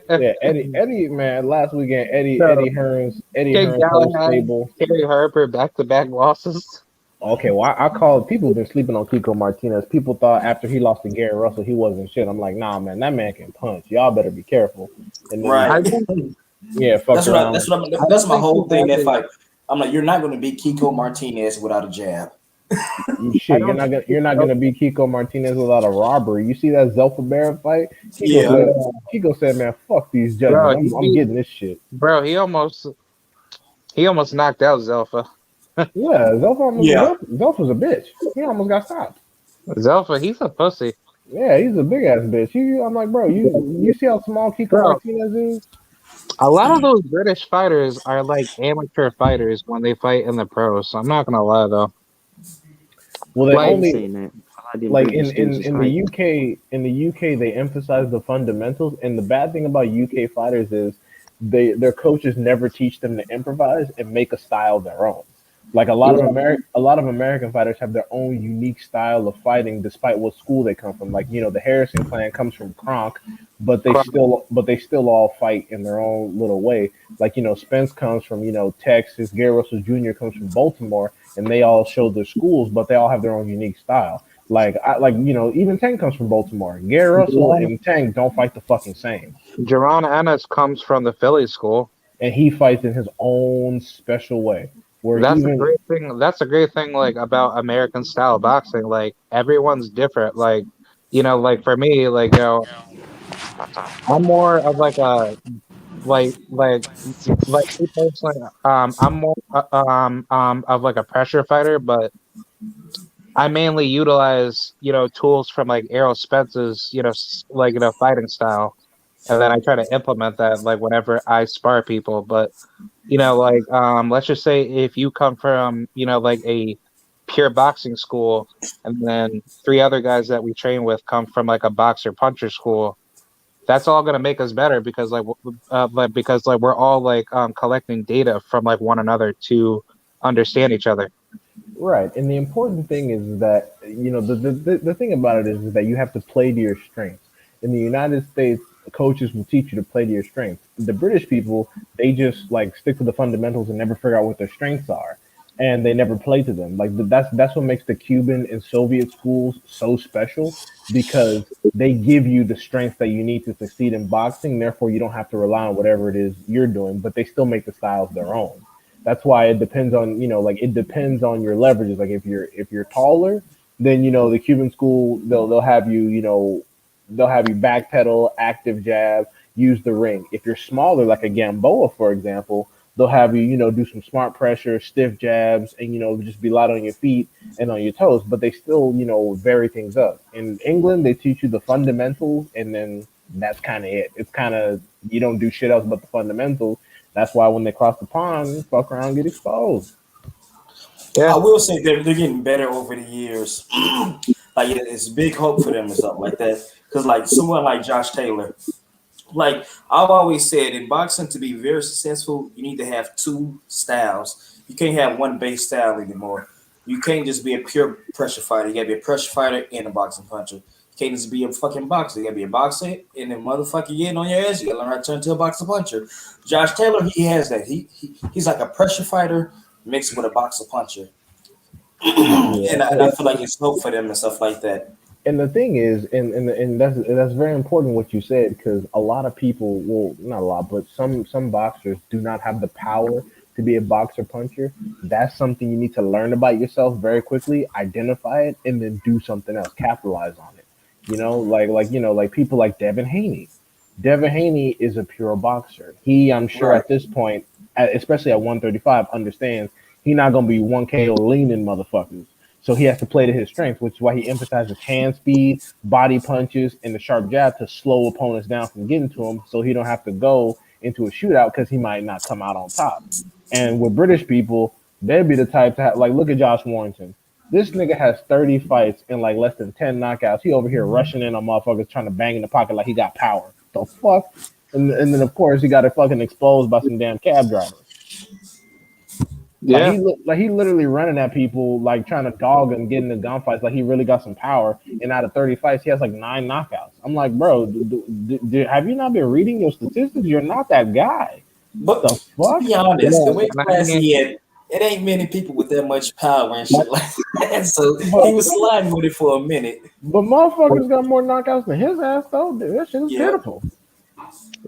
Yeah, Eddie, man. Last weekend, So, Eddie Jake Hearn's whole Galahad, stable. Terry Harper, back-to-back losses. Okay, well, I called. People have been sleeping on Kiko Martinez. People thought after he lost to Gary Russell, he wasn't shit. I'm like, nah, man, that man can punch. Y'all better be careful. And then, Right. I think yeah, fucked around. I That's don't my think he whole thing. has That it. fight. I'm like, you're not going to beat Kiko Martinez without a jab. I Shit, don't think you're not gonna beat Kiko Martinez without a robbery. You see that Zelfa Barrett fight? Yeah. Kiko said, man, fuck these judges. bro, I'm getting this shit. he almost knocked out Zelfa. Yeah, Yeah. Zelfa's a bitch. He almost got stopped. Zelfa, he's a pussy. Yeah, he's a big ass bitch. I'm like, bro, you see how small Kiko Bro, Martinez is? a lot of those British fighters are like amateur fighters when they fight in the pros. So I'm not gonna lie though. Well, they I Like, ain't only saying that. A lot of them like British dudes is in the hype. UK they emphasize the fundamentals, and the bad thing about UK fighters is their coaches never teach them to improvise and make a style their own. Like yeah, a lot of American fighters have their own unique style of fighting, despite what school they come from. Like the Harrison clan comes from Kronk, but they still all fight in their own little way. Like Spence comes from Texas, Gary Russell Jr. comes from Baltimore, and they all show their schools, but they all have their own unique style. Even Tank comes from Baltimore. Gary Russell and Tank don't fight the fucking same, Jerron Ennis comes from the Philly school. and he fights in his own special way. Where That's a even great thing. That's a great thing, like about American style boxing. Like everyone's different. Like for me, I'm more of like like me personally. I'm more of like a pressure fighter, but I mainly utilize tools from like Errol Spence's fighting style, and then I try to implement that like whenever I spar people. But let's just say if you come from like a pure boxing school, and then three other guys that we train with come from like a boxer puncher school. that's all going to make us better because because we're all collecting data from like one another to understand each other. Right, and the important thing is that the thing about it is that you have to play to your strengths. In the United States, coaches will teach you to play to your strengths. The British people, they just like stick to the fundamentals and never figure out what their strengths are, and they never play to them. Like that's what makes the Cuban and Soviet schools so special because they give you the strengths that you need to succeed in boxing. Therefore, you don't have to rely on whatever it is you're doing, but they still make the styles their own. That's why it depends on like it depends on your leverages. Like if you're taller, then the Cuban school they'll have they'll have you backpedal, active jab, use the ring. If you're smaller, like a Gamboa, for example, they'll have you do some smart pressure, stiff jabs, and just be light on your feet and on your toes. But they still vary things up. In England, they teach you the fundamentals, and then that's kind of it. It's kind of you don't do shit else but the fundamentals. That's why when they cross the pond, fuck around, and get exposed. I Yeah. will say they're getting better over the years. Like it's big hope for them and something like that. Because like someone like Josh Taylor, like I've always said, in boxing to be very successful, you need to have two styles. You can't have one base style anymore. You can't just be a pure pressure fighter. You gotta be a pressure fighter and a boxing puncher. You can't just be a fucking boxer. You gotta be a boxer and then motherfucker getting on your ass. You gotta learn how to turn to a boxer puncher. Josh Taylor, he has that. He's like a pressure fighter mixed with a boxer puncher. Yeah, And I feel like it's hope for them and stuff like that. and the thing is, and that's very important what you said because a lot of people, well, not a lot, but some boxers do not have the power to be a boxer puncher. That's something you need to learn about yourself very quickly, identify it, and then do something else, capitalize on it. Like people like Devin Haney. Devin Haney is a pure boxer. He, I'm sure, Right. at this point, especially at 135, understands he's not gonna be 1 KO leaning motherfuckers. So he has to play to his strengths, which is why he emphasizes hand speed, body punches, and the sharp jab to slow opponents down from getting to him, so he don't have to go into a shootout because he might not come out on top. And with British people, they'd be the type to have, like, look at Josh Warrington. This nigga has 30 fights and like less than 10 knockouts. He over here rushing in on motherfuckers trying to bang in the pocket like he got power. The fuck? And then of course he got it fucking exposed by some damn cab driver. Yeah. Like he literally running at people like trying to dog and getting the gunfights like he really got some power. And out of 30 fights, he has like 9 knockouts. I'm like, bro, have you not been reading your statistics? You're not that guy. But The to fuck? be honest, the Yeah. weight And class he had, it ain't many people with that much power and shit like that. So he But was sliding with it for a minute. but motherfuckers got more knockouts than his ass though. Dude, that shit is Yeah. pitiful.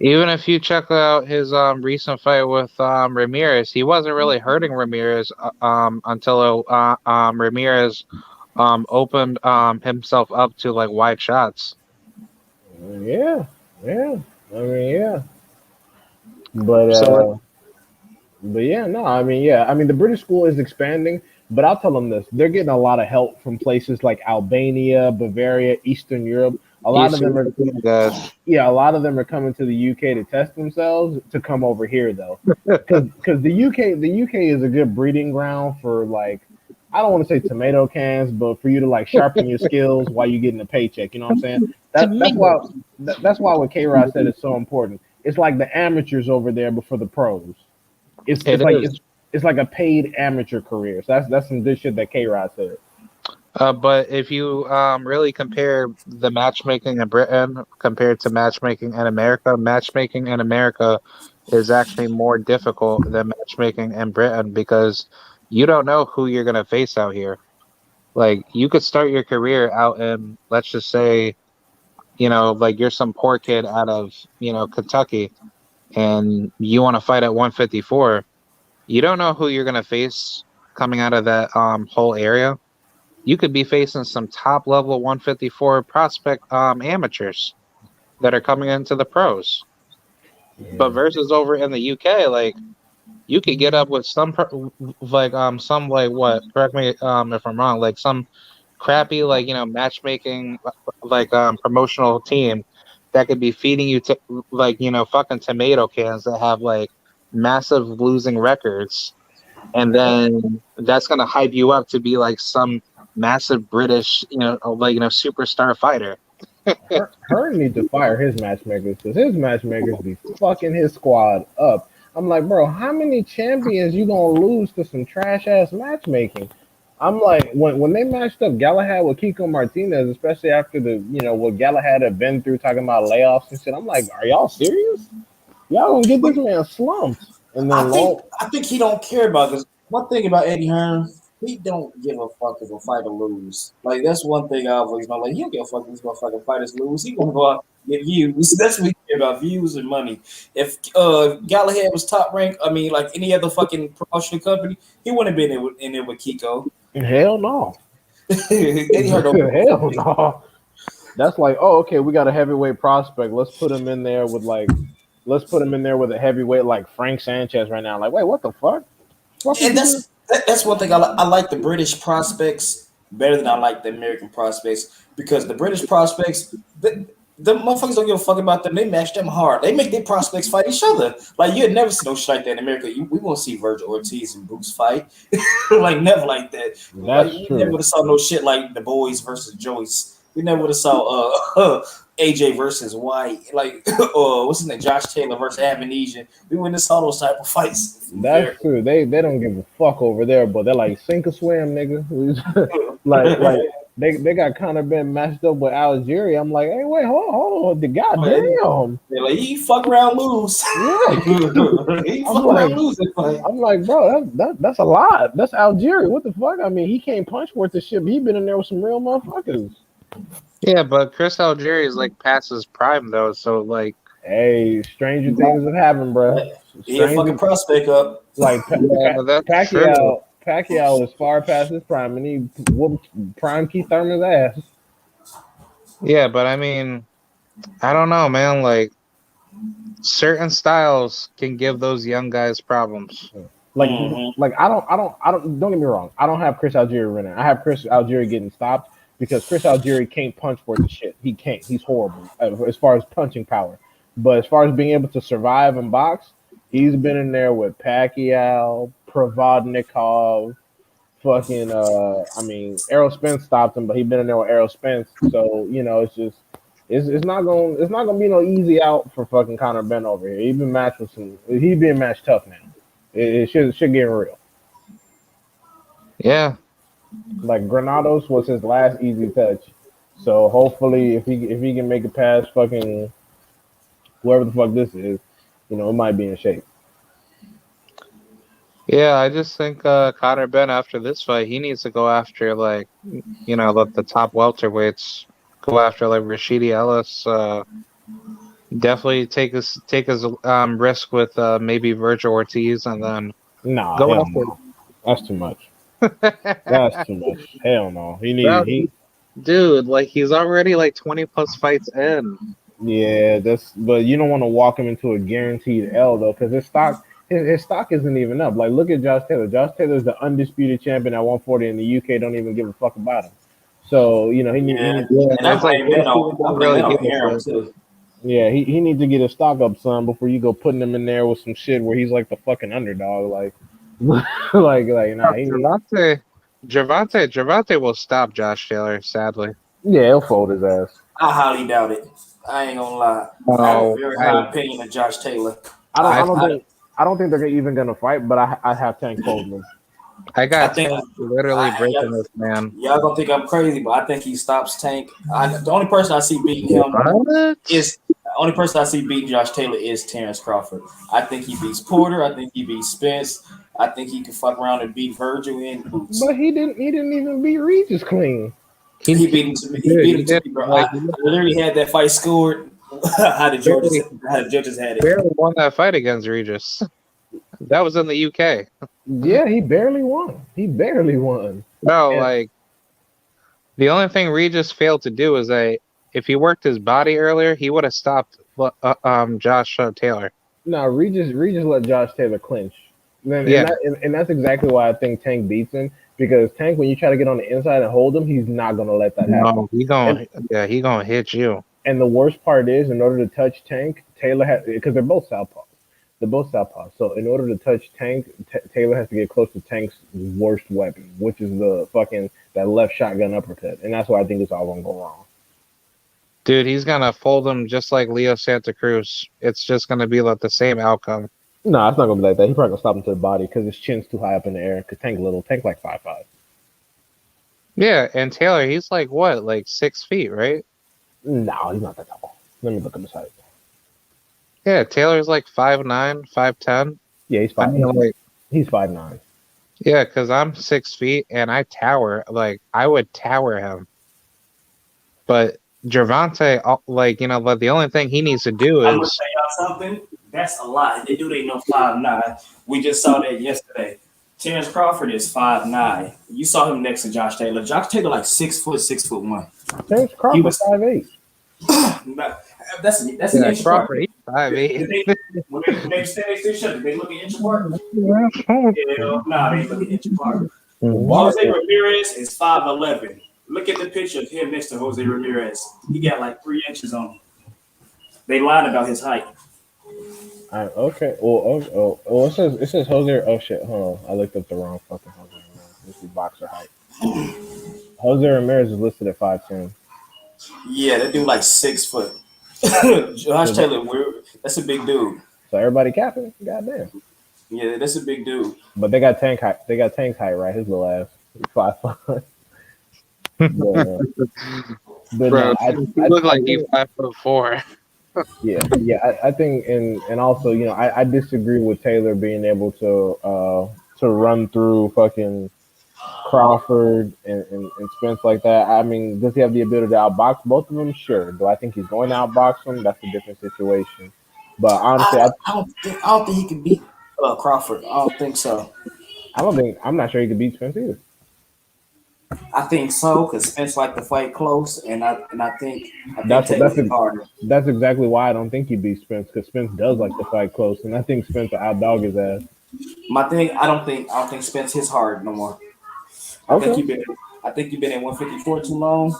Even if you check out his recent fight with Ramirez, he wasn't really hurting Ramirez until Ramirez opened himself up to like wide shots. Yeah, yeah. I mean, yeah. But So like, but yeah, no, I mean, yeah, I mean, the British school is expanding, but I'll tell them this: they're getting a lot of help from places like Albania, Bavaria, Eastern Europe. A lot he's of them are, guys. yeah, a lot of them are coming to the UK to test themselves to come over here though, because the UK is a good breeding ground for like, I don't want to say tomato cans, but for you to like sharpen your skills while you're getting a paycheck. You know what I'm saying? That's why that's why what K Rod said is so important. It's like the amateurs over there before the pros. It's It it's like is. it's like a paid amateur career. So that's some good shit that K Rod said. But if you really compare the matchmaking in Britain compared to matchmaking in America is actually more difficult than matchmaking in Britain because you don't know who you're gonna face out here. Like you could start your career out in, let's just say, like you're some poor kid out of, Kentucky and you want to fight at 154. You don't know who you're gonna face coming out of that whole area. You could be facing some top level 154 prospect amateurs that are coming into the pros. But Yeah. versus over in the UK, like you could get up with some like what? Correct me if I'm wrong. Like some crappy matchmaking promotional team that could be feeding you to fucking tomato cans that have like massive losing records, and then that's gonna hype you up to be like some massive British superstar fighter. Hearn need to fire his matchmakers because his matchmakers be fucking his squad up. I'm like, bro, how many champions you gonna lose to some trash ass matchmaking? I'm like, when they matched up Galahad with Kiko Martinez, especially after what Galahad had been through talking about layoffs and shit, I'm like, are y'all serious? Y'all gonna get this man slumped? And I then think long, I think he don't care about this. One thing about Eddie Hearn, he don't give a fuck if a fighter lose. Like that's one thing I always know. Like he don't give a fuck if these motherfucking fighters lose. He gonna go out and get views. That's what he care about, views and money. If Galahad was top rank, I mean, like any other fucking promotional company, he wouldn't have been in there with Kiko. hell no, Eddie Hearn don't give a fuck. hell no. That's like, oh, okay, we got a heavyweight prospect. Let's put him in there with a heavyweight like Frank Sanchez right now. Like, wait, what the fuck? Fuck is And he doing? that's one thing I like the British prospects better than I like the American prospects because the British prospects the motherfuckers don't give a fuck about them. They match them hard. They make their prospects fight each other. Like you'd never see no shit like that in America. We won't see Virgil Ortiz and Bruce fight. Like never like that. Like That's we never true. would have saw no shit like the boys versus Joyce. We never would have saw AJ versus White. Like what's his name? Josh Taylor versus Amnesia. We wouldn't have saw those type of fights. That's true. They don't give a fuck over there, but they're like sink or swim, nigga. like they got kind of been matched up with Algeria. I'm like, hey, wait, hold on, the goddamn. They're like, he fuck around lose. Yeah. He I'm fuck around like, lose. I'm like, bro, that's a lot. That's Algeria. What the fuck? I mean, he can't punch worth the shit, but he been in there with some real motherfuckers. Yeah, but Chris Algieri is like past his prime though, so like Hey, stranger things have happened, bro. He a fucking Stranger, prospect up. like yeah, that's true. Pacquiao is far past his prime, and he whooped prime Keith Thurman's ass. Yeah, but I mean, I don't know, man. Like certain styles can give those young guys problems. Like, Mhm. Don't get me wrong. I don't have Chris Algieri winning. I have Chris Algieri getting stopped because Chris Algieri can't punch worth the shit. He can't. He's horrible as far as punching power. But as far as being able to survive and box, he's been in there with Pacquiao, Provodnikov, fucking. I mean, Errol Spence stopped him, but he's been in there with Errol Spence. So it's just. It's not gonna be no easy out for fucking Conor Benn over here. He's being matched tough now. It should get real. Yeah, Like Granados was his last easy touch. So hopefully if he can make it past fucking whoever the fuck this is, it might be in shape. yeah. I just think Conor Benn after this fight, he needs to go after like the top welterweights. Go after like Rashidi Ellis. Definitely take his risk with maybe Virgil Ortiz, and then Nah, go hell after. no. That's too much. That's too much. Hell no. Bro, He dude, like he's already like 20 plus fights in. Yeah, but you don't want to walk him into a guaranteed L though, because his stock isn't even up. Like look at Josh Taylor. Josh Taylor's the undisputed champion at 140 in the UK. Don't even give a fuck about him. So Yeah, Yeah, and I it's like blame those that people on I don't blame really that give on a Aaron shit. too. yeah, he needs to get his stock up, son, before you go putting him in there with some shit where he's like the fucking underdog. Like, nah, Javante will stop Josh Taylor, sadly. yeah, he'll fold his ass. I highly doubt it. I ain't gonna lie. I have a Oh, very high I opinion of Josh Taylor. I don't, I I I don't think, I don't think they're even gonna fight, but I have Tank folding him. I I got think Tank literally y'all, breaking this man. y'all gonna think I'm crazy, but I think he stops Tank. The only person I see beating him What? is the only person I see beating Josh Taylor is Terrence Crawford. I think he beats Porter. I think he beats Spence. I think he can fuck around and beat Virgil and Boots. But he didn't even beat Regis clean. He, He he, beat him to me. He dude, beat he him to did me, bro. like I literally had that fight scored. how the judges barely, how the judges had it. barely won that fight against Regis. That was in the UK. Yeah, he barely won. He barely won. No, And like the only thing Regis failed to do is that if he worked his body earlier, he would have stopped Josh Taylor. no, Regis let Josh Taylor clinch. Yeah, And that's exactly why I think Tank beats him, because Tank, when you try to get on the inside and hold him, he's not gonna let that happen. no, And he gonna hit you. and the worst part is, in order to touch Tank, Taylor has, because they're both southpaws. They're both southpaws. So in order to touch Tank, Taylor has to get close to Tank's worst weapon, which is the fucking that left shotgun uppercut, and that's why I think it's all gonna go wrong. Dude, he's gonna fold him just like Leo Santa Cruz. It's just gonna be like the same outcome. No, it's not gonna be like that. He probably gonna stop him to the body because his chin's too high up in the air. Cause Tank little, Tank like 5'5". Yeah, and Taylor, he's like what, like 6 feet, right? No, he's not that tall. Let me look at his height. Yeah, Taylor's like 5'9", 5'10". Yeah, he's I five. mean, like, He's 5'9". yeah, because I'm 6 feet and I tower. Like, I would tower him. But Gervonta, like, but the only thing he needs to do I'm gonna is, tell y'all something. That's a lie. They do they know 5'9". We just saw that yesterday. Terrence Crawford is 5'9". You saw him next to Josh Taylor. Josh Taylor like 6', 6'1". Terrence He Crawford was 5'8". that's an yeah, inch apart. Crawford, he's 5'8". Did they when they stand next to each other, did they look at inch apart? Hell, nah, they look at inch apart. Why? Jose Ramirez is 5'11". Look at the picture of him next to Jose Ramirez. He got like 3 inches on him. They lied about his height. Okay. Well, it says Jose. Oh shit. Hold on. I looked up the wrong fucking Jose Ramirez. This is boxer height. Jose Ramirez is listed at 5'10". Yeah, that dude like 6 foot. Josh So, Taylor, that's a big dude. so everybody capping. Goddamn. Yeah, that's a big dude. But they got Tank height. They got Tank's height right. His little ass. He's 5'5". But Bro, no, you look like you 5'4". I think, and also, I disagree with Taylor being able to run through fucking Crawford and Spence like that. I mean, does he have the ability to outbox both of them? Sure. Do I think he's going to outbox them? That's a different situation. But honestly, I don't think he can beat Crawford. I don't think so. I'm not sure he could beat Spence either. I think so because Spence like to fight close, and I think That's Taylor's harder. that's exactly why I don't think he beats Spence, because Spence does like to fight close, and I think Spence will outdog his ass. My thing, I don't think Spence hits hard no more. I think Okay. you've been at 154 too long,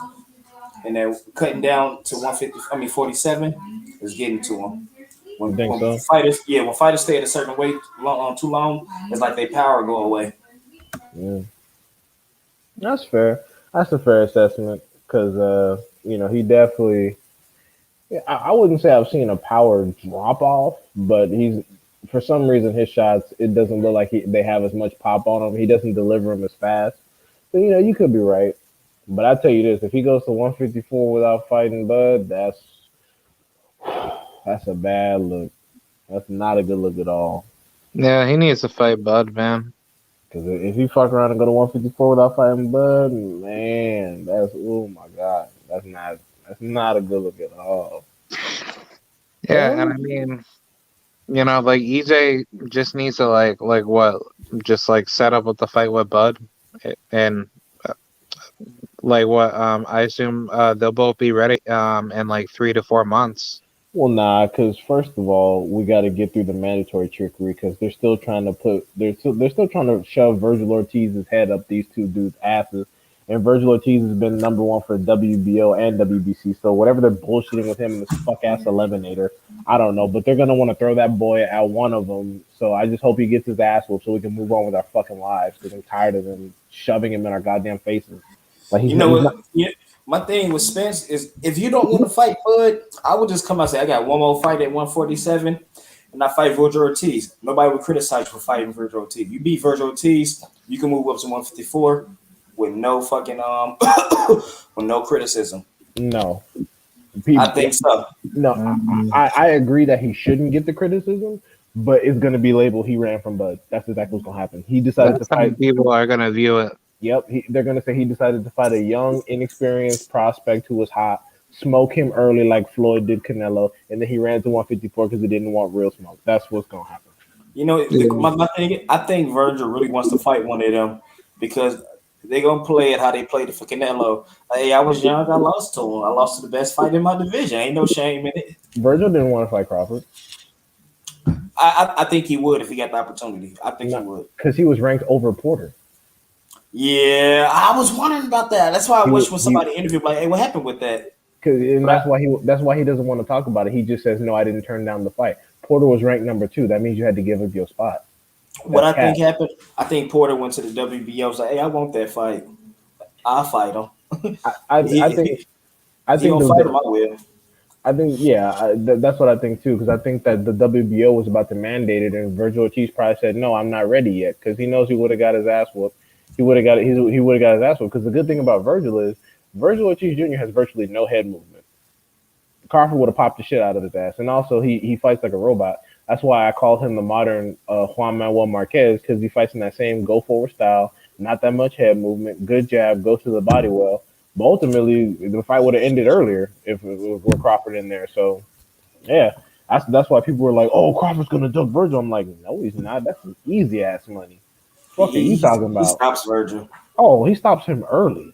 and then cutting down to 150. 47 is getting to him. You think so? When fighters stay at a certain weight too long, it's like their power go away. Yeah. That's fair. That's a fair assessment because he definitely. Yeah, I wouldn't say I've seen a power drop off, but he's for some reason his shots it doesn't look like they have as much pop on him. He doesn't deliver them as fast. So you could be right, but I tell you this: if he goes to 154 without fighting Bud, that's a bad look. That's not a good look at all. Yeah, he needs to fight Bud, man. Because if you fuck around and go to 154 without fighting Bud, man, oh my god, that's not a good look at all. Yeah, and I mean, like EJ just needs to like what, just like set up with the fight with Bud, and like what I assume they'll both be ready in like 3 to 4 months. Well, nah, because first of all, we got to get through the mandatory trickery because they're still trying to shove Virgil Ortiz's head up these two dudes' asses, and Virgil Ortiz has been number one for WBO and WBC. So whatever they're bullshitting with him in this fuck ass eliminator, I don't know, but they're gonna want to throw that boy at one of them. So I just hope he gets his ass whooped so we can move on with our fucking lives because I'm tired of them shoving him in our goddamn faces. Like he's not. My thing with Spence is if you don't want to fight Bud, I would just come out and say I got one more fight at 147 and I fight Virgil Ortiz. Nobody would criticize you for fighting Virgil Ortiz. You beat Virgil Ortiz, you can move up to 154 with no fucking with no criticism. No. I think so. No, I agree that he shouldn't get the criticism, but it's going to be labeled he ran from Bud. That's exactly what's going to happen. He decided That's to how fight. people are gonna view it. Yep, they're going to say he decided to fight a young, inexperienced prospect who was hot, smoke him early like Floyd did Canelo, and then he ran to 154 because he didn't want real smoke. That's what's going to happen. My thing, I think Virgil really wants to fight one of them because they're gonna play it how they played it for Canelo. Hey, I was young, I lost to him. I lost to the best fight in my division. Ain't no shame in it. Virgil didn't want to fight Crawford. I think he would if he got the opportunity. I think he would because he was ranked over Porter. Yeah, I was wondering about that. That's why I wish when somebody interviewed, like, hey, what happened with that? That's why he doesn't want to talk about it. He just says, no, I didn't turn down the fight. Porter was ranked number 2. That means you had to give up your spot. What I think happened, I think Porter went to the WBO. Was like, hey, I want that fight. I'll fight him. I think I He think gonna fight him, I will. that's what I think too. Because I think that the WBO was about to mandate it, and Virgil Ortiz probably said, "No, I'm not ready yet," because he knows he would have got his ass whooped. He would have got his ass whooped. Because the good thing about Virgil is Virgil Ortiz Jr. has virtually no head movement. Crawford would have popped the shit out of his ass, and also he fights like a robot. That's why I call him the modern Juan Manuel Marquez, because he fights in that same go forward style, not that much head movement, good jab, goes to the body well. But ultimately, the fight would have ended earlier if it was with Crawford in there. So yeah, that's why people were like, "Oh, Crawford's gonna duck Virgil." I'm like, no, he's not. That's some easy ass money. Fuck are you talking He about? stops Virgil. Oh, he stops him early.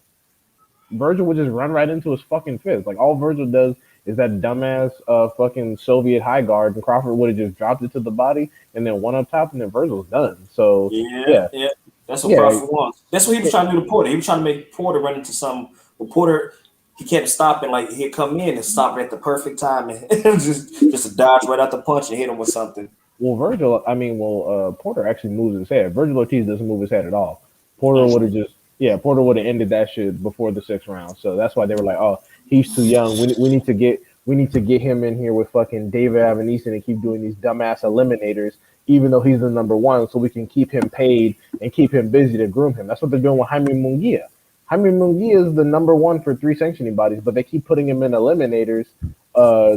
Virgil would just run right into his fucking fist. Like all Virgil does is that dumbass fucking Soviet high guard, and Crawford would have just dropped it to the body and then one up top, and then Virgil's done. So Yeah, yeah, yeah. That's what yeah, Crawford wants. That's what he was trying to do to Porter. He was trying to make Porter run into some. But Porter, he kept stopping. Like he'd come in and stop it at the perfect time, and just to dodge right out the punch and hit him with something. Porter actually moves his head. Virgil Ortiz doesn't move his head at all. Porter would have ended that shit before the 6th round. So that's why they were like, oh, he's too young. We need to get him in here with fucking David Avanesyan and keep doing these dumbass eliminators, even though he's the number one, so we can keep him paid and keep him busy to groom him. That's what they're doing with Jaime Munguia. Jaime Munguia is the number one for 3 sanctioning bodies, but they keep putting him in eliminators,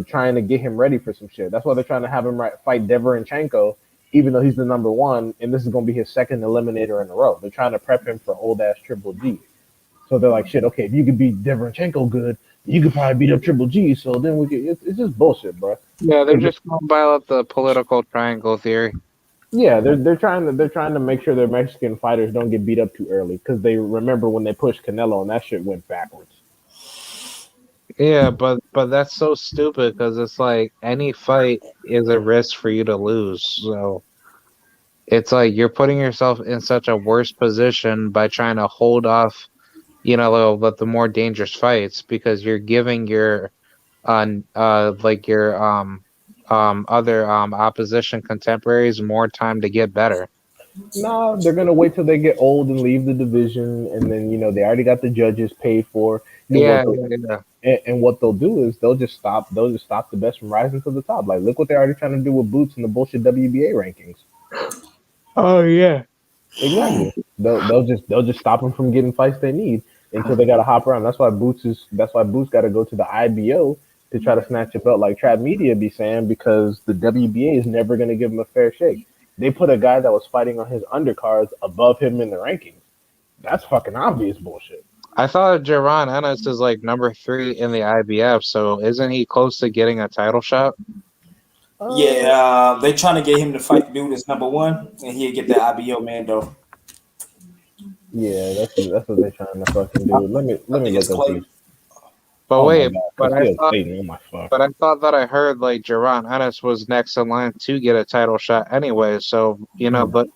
trying to get him ready for some shit. That's why they're trying to have him fight Deverenchenko, even though he's the number one, and this is going to be his 2nd eliminator in a row. They're trying to prep him for old ass Triple G. So they're like, shit, okay, if you could beat Deverenchenko good, you could probably beat up Triple G. So then we could. It's just bullshit, bro. Yeah, they're just going by the political triangle theory. Yeah, they're trying to make sure their Mexican fighters don't get beat up too early because they remember when they pushed Canelo and that shit went backwards. Yeah, but that's so stupid because it's like any fight is a risk for you to lose. So it's like you're putting yourself in such a worse position by trying to hold off, the more dangerous fights because you're giving your like your other opposition contemporaries more time to get better. No, they're gonna wait till they get old and leave the division, and then they already got the judges paid for. And Yeah, what and what they'll do is they'll just stop the best from rising to the top. Like look what they're already trying to do with Boots in the bullshit WBA rankings. Oh yeah. Exactly. They'll just stop them from getting fights they need until they got to hop around. That's why Boots got to go to the IBO to try to snatch a belt, like Trap Media be saying, because the WBA is never going to give him a fair shake. They put a guy that was fighting on his undercards above him in the rankings. That's fucking obvious bullshit. I thought Jaron Ennis is like number 3 in the IBF, so isn't he close to getting a title shot? Yeah, they trying to get him to fight the dude that's number one, and he'll get that IBO man though. Yeah, that's what they're trying to fucking do. Let me look up these. But Oh wait, my god, but I Castile thought, Satan, oh my fuck. but I thought that I heard like Jaron Ennis was next in line to get a title shot anyway. So but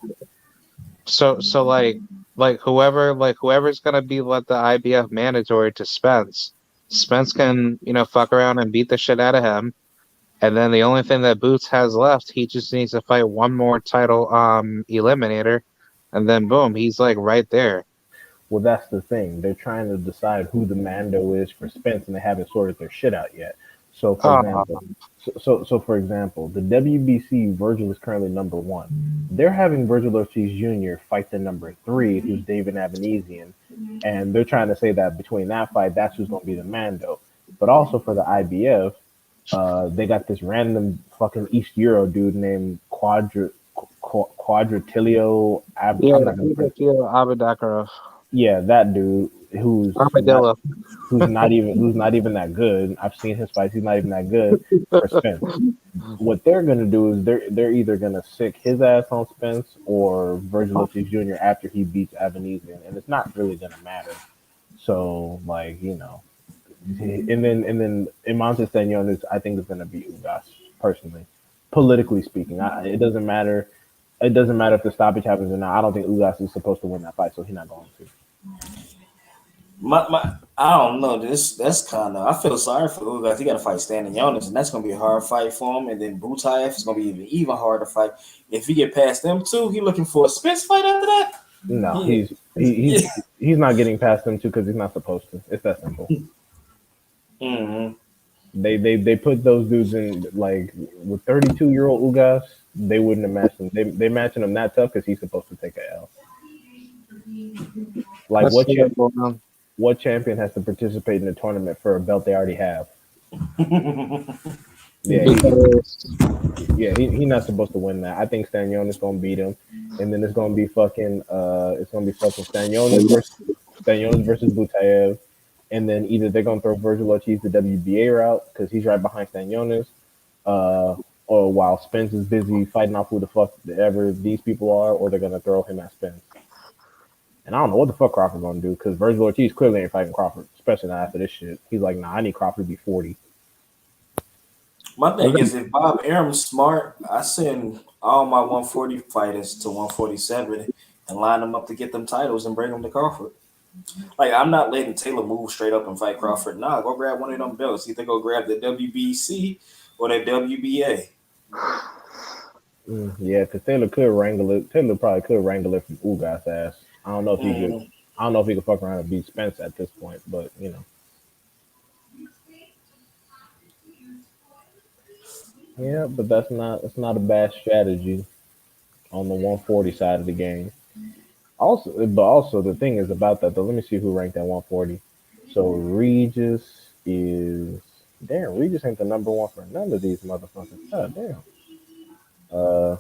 like whoever's gonna be the IBF mandatory to Spence. Spence can fuck around and beat the shit out of him. And then the only thing that Boots has left, he just needs to fight one more title eliminator, and then boom, he's like right there. Well, that's the thing. They're trying to decide who the Mando is for Spence, and they haven't sorted their shit out yet. So, for example, for example, the WBC Virgil is currently number one. They're having Virgil Ortiz Jr. fight the number 3, who's David Avanesyan, and they're trying to say that between that fight, that's who's going to be the Mando. But also for the IBF, they got this random fucking East Euro dude named Quadratilio. Abadakarov. Yeah, that dude who's not even that good. I've seen his fights. He's not even that good for Spence. What they're gonna do is they're either gonna sick his ass on Spence or Virgil Ortiz Jr. after he beats Avanesyan, and it's not really gonna matter. So and then Imantas Stanionis, I think is gonna beat Ugas personally. Politically speaking, it doesn't matter. It doesn't matter if the stoppage happens or not. I don't think Ugas is supposed to win that fight, so he's not going to. I don't know. That's kind of. I feel sorry for Ugas. He got to fight Stan Jonas, and that's gonna be a hard fight for him. And then Butayev is gonna be even harder to fight. If he get past them two, he looking for a Spence fight after that. No, he's not getting past them two because he's not supposed to. It's that simple. Mm-hmm. They put those dudes in like with 32-year-old Ugas. They wouldn't have matched him. They matching him that tough because he's supposed to take a L. Like Let's see what's going on. what champion has to participate in the tournament for a belt they already have? Yeah, Because he not supposed to win that. I think Stanionis gonna beat him, and then it's gonna be fucking Stanionis versus Butaev, and then either they're gonna throw Virgil Ortiz the WBA route because he's right behind Stanionis, uh, or while Spence is busy fighting off who the fuck ever these people are, or they're gonna throw him at Spence. And I don't know what the fuck Crawford gonna do because Virgil Ortiz clearly ain't fighting Crawford, especially not after this shit. He's like, nah, I need Crawford to be 40. My thing is, if Bob Arum's smart, I send all my 140 fighters to 147 and line them up to get them titles and bring them to Crawford. Like, I'm not letting Taylor move straight up and fight Crawford. Nah, go grab one of them belts. Either go grab the WBC or the WBA. Yeah, because Taylor could wrangle it. Taylor probably could wrangle it from Ugas' ass. I don't know if he could. Mm. I don't know if he could fuck around and beat Spence at this point, but you know. Yeah, but that's not a bad strategy on the 140 side of the game. Also the thing is about that though. Let me see who ranked at 140. So Regis is damn. Regis ain't the number one for none of these motherfuckers. God damn. Uh,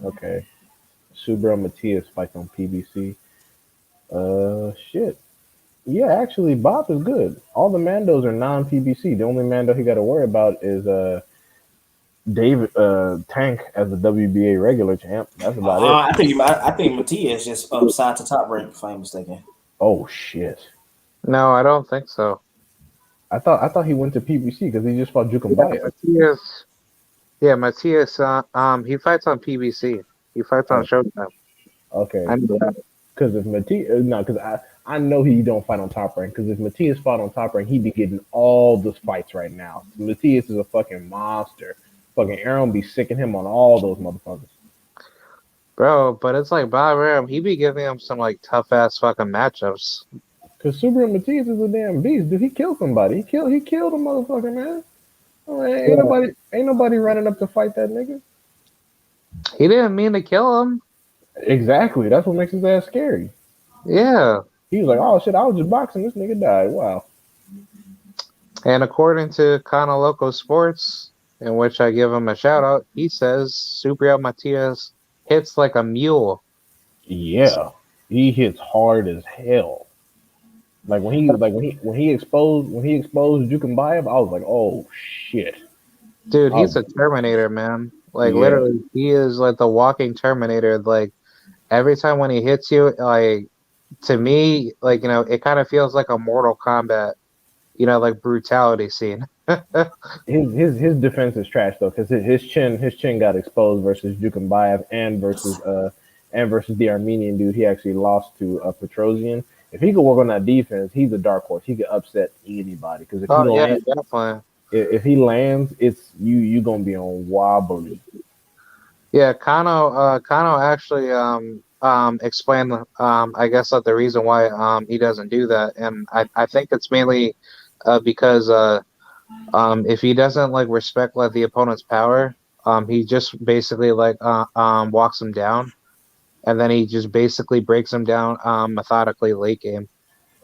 okay. Subra Matias fights on PBC. Shit. Yeah, actually, Bob is good. All the Mandos are non-PBC. The only Mando he got to worry about is David Tank as the WBA regular champ. That's about it. I think Matias just side to top rank, if I'm mistaken. Oh shit! no, I don't think so. I thought he went to PBC because he just fought Yeah, Jukumbaya. Matthias. Yeah, Matthias. He fights on PBC. He fights on Oh, Showtime. okay. I know that. Because if Matias, no, because I know he don't fight on top rank. Because if Matias fought on top rank, he'd be getting all the fights right now. Matias is a fucking monster. Fucking Aaron be sicking him on all those motherfuckers. Bro, but it's like Bob Ram, he be giving him some like tough ass fucking matchups. Cause Subaru Matias is a damn beast, dude. He killed somebody. He killed a motherfucker, man. Oh, Yeah. ain't nobody running up to fight that nigga. He didn't mean to kill him. Exactly. That's what makes his ass scary. Yeah. He was like, oh shit, I was just boxing. This nigga died. Wow. And according to Kana Loco Sports, in which I give him a shout out, he says Subriel Matias hits like a mule. Yeah. He hits hard as hell. Like when he exposed Jukumbayev, I was like, oh shit. Dude, I he's was, a Terminator, man. Like yeah. literally, he is like the walking Terminator. Like every time when he hits you, like to me, like it kind of feels like a Mortal Kombat, like brutality scene. His defense is trash though, because his chin got exposed versus Jukumbayev and versus the Armenian dude. He actually lost to Petrosian. If he could work on that defense, he's a dark horse. He could upset anybody. Because Oh yeah, definitely. if he lands, it's you gonna be on wobbly. Yeah, Kano actually explained I guess that the reason why he doesn't do that, and I think it's mainly because if he doesn't like respect like the opponent's power, he just basically like walks him down, and then he just basically breaks him down methodically late game.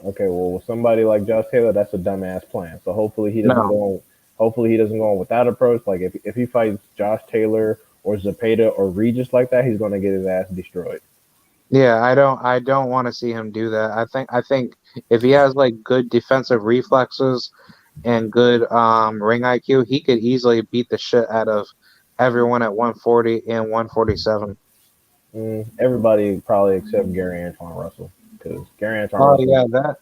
Okay, well, with somebody like Josh Taylor, that's a dumbass plan. So hopefully he doesn't No, go on. Hopefully he doesn't go on with that approach. Like if he fights Josh Taylor or Zapata or Regis like that, he's gonna get his ass destroyed. yeah, I don't want to see him do that. I think if he has like good defensive reflexes and good ring IQ, he could easily beat the shit out of everyone at 140 and 147. Everybody probably except Gary Antoine Russell, because Gary Antoine Oh Russell, yeah,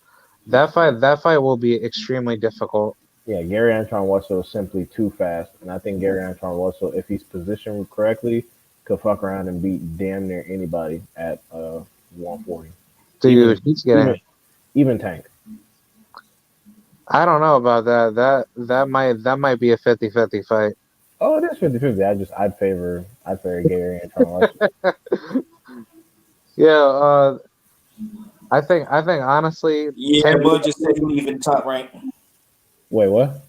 that fight will be extremely difficult. yeah, Gary Antoine Russell is simply too fast, and I think Gary Antoine Russell, if he's positioned correctly, could fuck around and beat damn near anybody at 140. Dude, Even he's even getting even Tank. I don't know about that. That might be a 50-50 fight. Oh, it is 50-50. I'd favor Gary Antoine Russell. Yeah, I think honestly Yeah, Tank but just say leave in top rank. Wait, what?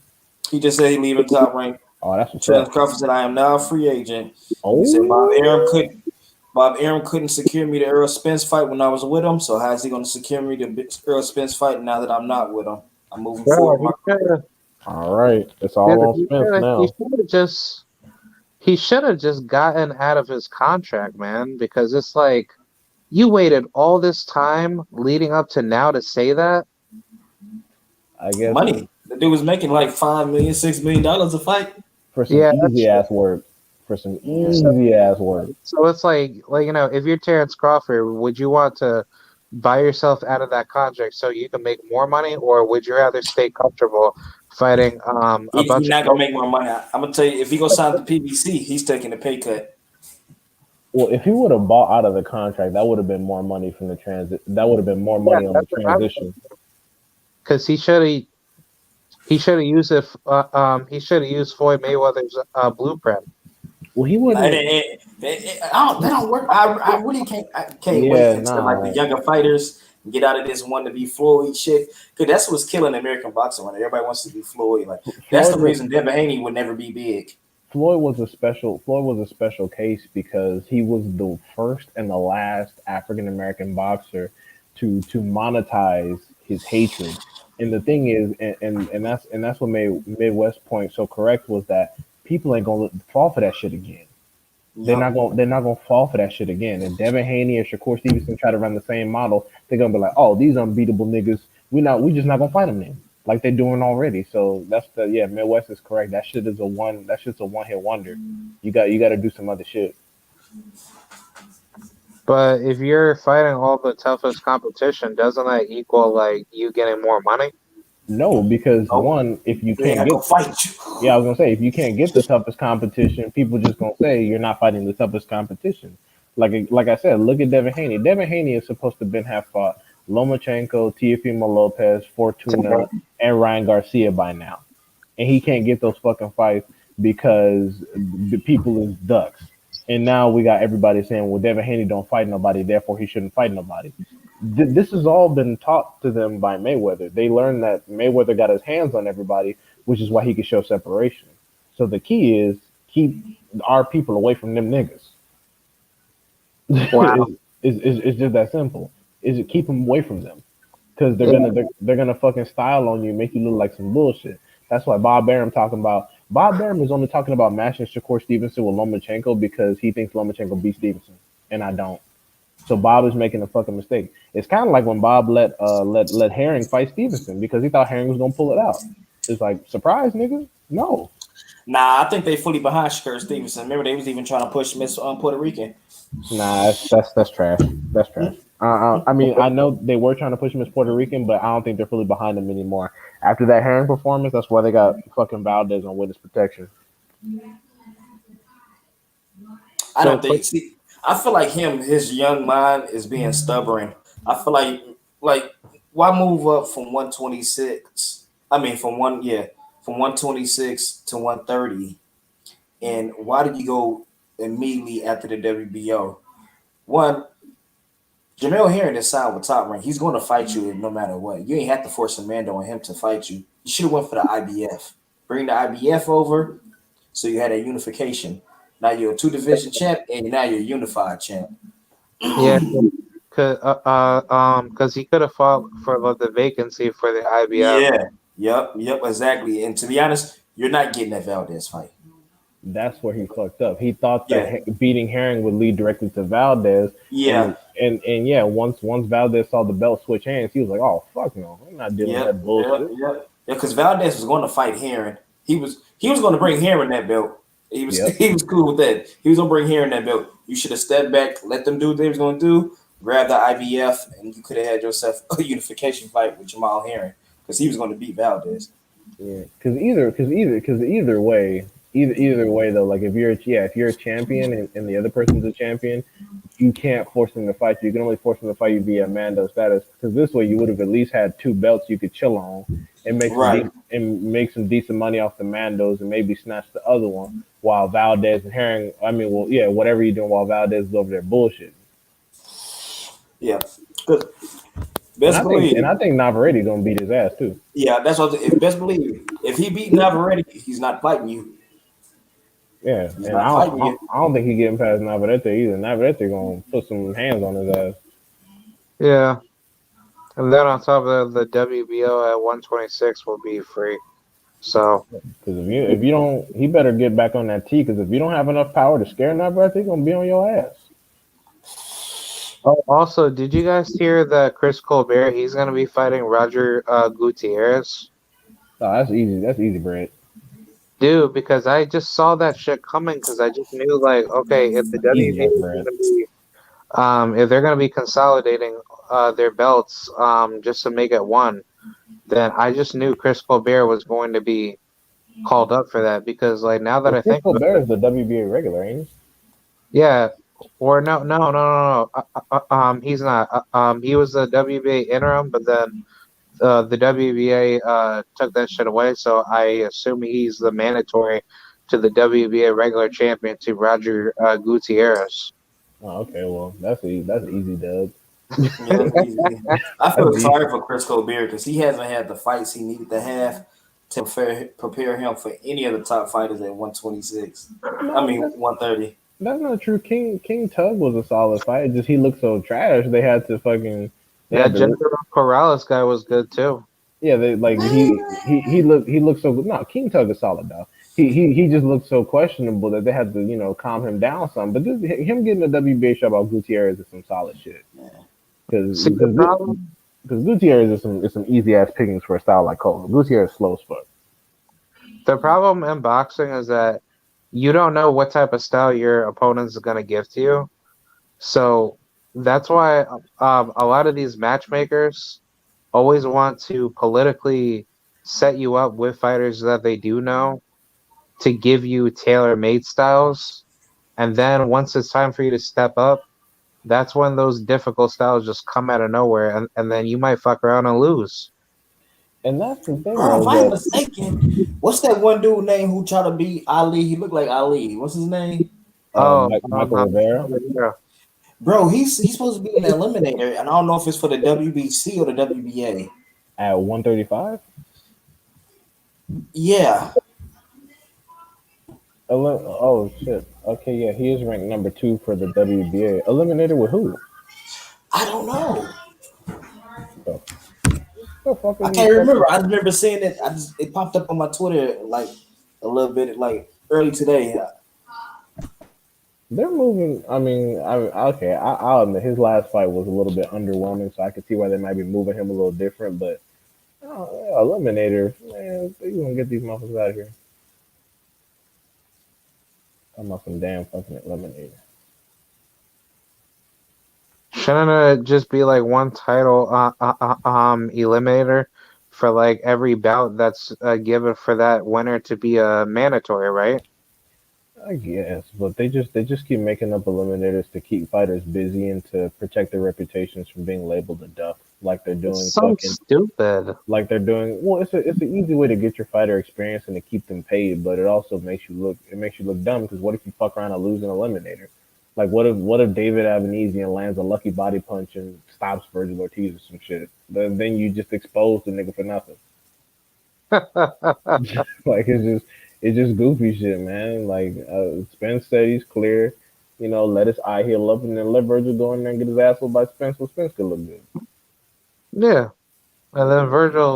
He just said he leaving Top Rank. Oh, that's what's Chance up. Crawford said, "I am now a free agent." He said, Oh, Bob Arum couldn't secure me the Earl Spence fight when I was with him. So how's he going to secure me the Earl Spence fight now that I'm not with him? I'm moving Bro, forward with my career." all right. It's all on Spence he now. should have just he should have just gotten out of his contract, man, because it's like you waited all this time leading up to now to say that. I guess Money. The dude was making like $5 million, $6 million a fight. for some Yeah, that's easy true. ass work. For some Yeah. easy ass work. So it's like if you're Terrence Crawford, would you want to buy yourself out of that contract so you can make more money, or would you rather stay comfortable fighting a He's bunch of not gonna make more money. I'm gonna tell you, if he goes sign with the PBC, he's taking a pay cut. Well, if he would have bought out of the contract, that would have been more money from the transit. That would have been more yeah, money on the that's what I'm transition. because he should have used he should have used Floyd Mayweather's blueprint. Well, he Like, wouldn't. they don't work. I really can't wait Yeah, until like the nah. younger fighters get out of this one to be Floyd shit. Cause that's what's killing American boxing right now. Everybody wants to be Floyd. Like that's the Floyd was reason Devin Haney would never be big. Floyd was a special case because he was the first and the last African American boxer to monetize his hatred. And the thing is, and that's what made Midwest point so correct was that people ain't gonna fall for that shit again. Yep. They're not gonna fall for that shit again. And Devin Haney and Shakur Stevenson try to run the same model. They're gonna be like, oh, these unbeatable niggas. We just not gonna fight them then, like they're doing already. So that's the Midwest is correct. That shit is a one. That shit's a one hit wonder. You got to do some other shit. But if you're fighting all the toughest competition, doesn't that equal like you getting more money? No, because Oh, one, if you they can't not get, gonna fight yeah, I you. was gonna say if you can't get the toughest competition, people just gonna say you're not fighting the toughest competition. Like I said, look at Devin Haney. Devin Haney is supposed to been have fought Lomachenko, Teofimo Lopez, Fortuna, and Ryan Garcia by now, and he can't get those fucking fights because the people is ducks. And now we got everybody saying, "Well, Devin Haney don't fight nobody, therefore he shouldn't fight nobody." This has all been taught to them by Mayweather. They learned that Mayweather got his hands on everybody, which is why he could show separation. So the key is keep our people away from them niggas. Wow. It's just that simple. Is it keep them away from them because Yeah. they're gonna fucking style on you, make you look like some bullshit. That's why Bob Arum talking about Bob Arum is only talking about matching Shakur Stevenson with Lomachenko because he thinks Lomachenko beat Stevenson, and I don't. So Bob is making a fucking mistake. It's kind of like when Bob let Herring fight Stevenson because he thought Herring was gonna pull it out. It's like surprise, nigga. No, Nah, I think they fully behind Shakur Stevenson. Remember, they was even trying to push Miss Puerto Rican. nah, that's trash. That's trash. I mean, I know they were trying to push him as Puerto Rican, but I don't think they're fully behind him anymore. After that Herring performance, that's why they got fucking Valdez on witness protection. I So don't think. See, I feel like his young mind is being stubborn. I feel like why move up from 126? I mean, from 126 to 130, and why did you go immediately after the WBO? One, Jamel Herring is signed with Top Rank. He's going to fight you no matter what. You ain't have to force Amanda on him to fight you. You should have went for the IBF. Bring the IBF over, so you had a unification. Now you're a two division champ, and now you're a unified champ. yeah, because he could have fought for the vacancy for the IBF. Yeah. Yep, exactly. And to be honest, you're not getting that Valdez fight. That's where he fucked up. He thought that Yeah, beating Herring would lead directly to Valdez, yeah, and yeah, once Valdez saw the belt switch hands, he was like, "Oh fuck no, I'm not dealing with yep, that yep, bullshit." yep. Yeah, because Valdez was going to fight Herring. He was going to bring Herring that belt. He was Yep. he was cool with that. He was going to bring Herring that belt. You should have stepped back, let them do what they was going to do, grab the IBF, and you could have had yourself a unification fight with Jamal Herring because he was going to beat Valdez. Yeah, because either way though, like if you're a champion and the other person's a champion, you can't force them to fight you. You can only force them to fight you via Mando status. Because this way, you would have at least had two belts you could chill on and Right. make some decent money off the Mandos and maybe snatch the other one while Valdez and Herring. I mean, well, yeah, whatever you're doing while Valdez is over there bullshit. Yeah. 'Cause And Best believe. I think Navarrete gonna beat his ass too. Yeah, that's what. If best believe. If he beat Navarrete, he's not fighting you. Yeah, He's and not fighting you. I don't think he getting past Navarrete either. Navarrete gonna put some hands on his ass. Yeah. And then on top of that, the WBO at 126 will be free. So, Because if you don't, he better get back on that tee. Because if you don't have enough power to scare Navarrete, he gonna be on your ass. oh, also, did you guys hear that Chris Colbert, he's going to be fighting Roger Gutierrez? Oh, that's easy. That's easy, bread. Dude, because I just saw that shit coming because I just knew, like, okay, if the Easy, WBA my is going friend. to be, if they're going to be consolidating their belts just to make it one, then I just knew Chris Colbert was going to be called up for that because, like, now that Well, I Chris think of Colbert it, is the WBA regular, ain't yeah, or no. He's not. He was the WBA interim, but then the WBA took that shit away. So I assume he's the mandatory to the WBA regular champion to Roger Gutierrez. he? Oh, okay. Well, that's easy, Doug. Yeah, that's easy. I That's feel easy. sorry for Chris Colbert because he hasn't had the fights he needed to have to prepare him for any of the top fighters at 126. I No, mean 130. that's not true. King Tug was a solid fight. Just he looked so trash. They had to fucking they That had to Jennifer Corrales guy was good too. yeah. They like he looked so good. No, King Tug is solid though. He just looked so questionable that they had to calm him down some. But him getting a WBA shot about Gutierrez is some solid shit. Because See the problem. Gutierrez is some easy ass pickings for a style like Cole. Gutierrez is slow as fuck. The problem in boxing is that you don't know what type of style your opponent is going to give to you. So that's why a lot of these matchmakers always want to politically set you up with fighters that they do know to give you tailor-made styles. And then once it's time for you to step up, that's when those difficult styles just come out of nowhere, and then you might fuck around and lose. And that's the thing Bro, though if is I ain't that mistaken, what's that one dude name who tried to beat Ali? He looked like Ali. What's his name? Oh, Michael Rivera yeah. Bro, he's supposed to be an eliminator, and I don't know if it's for the WBC or the WBA. at 135. Yeah, Oh shit. Okay, yeah, he is ranked number 2 for the WBA. Eliminated with who? I don't know. The, the fuck I is he can't fucking? remember. I remember seeing it. It popped up on my Twitter like a little bit like early today. They're moving. I mean, okay. I'll admit his last fight was a little bit underwhelming, so I could see why they might be moving him a little different. But Eliminator, man, they gonna get these motherfuckers out of here. I'm about some damn fucking Eliminator. Shouldn't it just be like one title eliminator for like every bout that's given for that winner to be a mandatory, right? I guess, but they just keep making up eliminators to keep fighters busy and to protect their reputations from being labeled a duck, like they're It's doing so fucking stupid. like they're doing. Well, it's an easy way to get your fighter experience and to keep them paid, but it also makes you look dumb because what if you fuck around and lose an eliminator? Like what if David Avanesian lands a lucky body punch and stops Virgil Ortiz or some shit? Then you just expose the nigga for nothing. Like it's just goofy shit, man. Like Spence said he's clear. Let his eye heal up and then let Virgil go in there and get his ass whooped by Spence so Spence could look good. Yeah. And then Virgil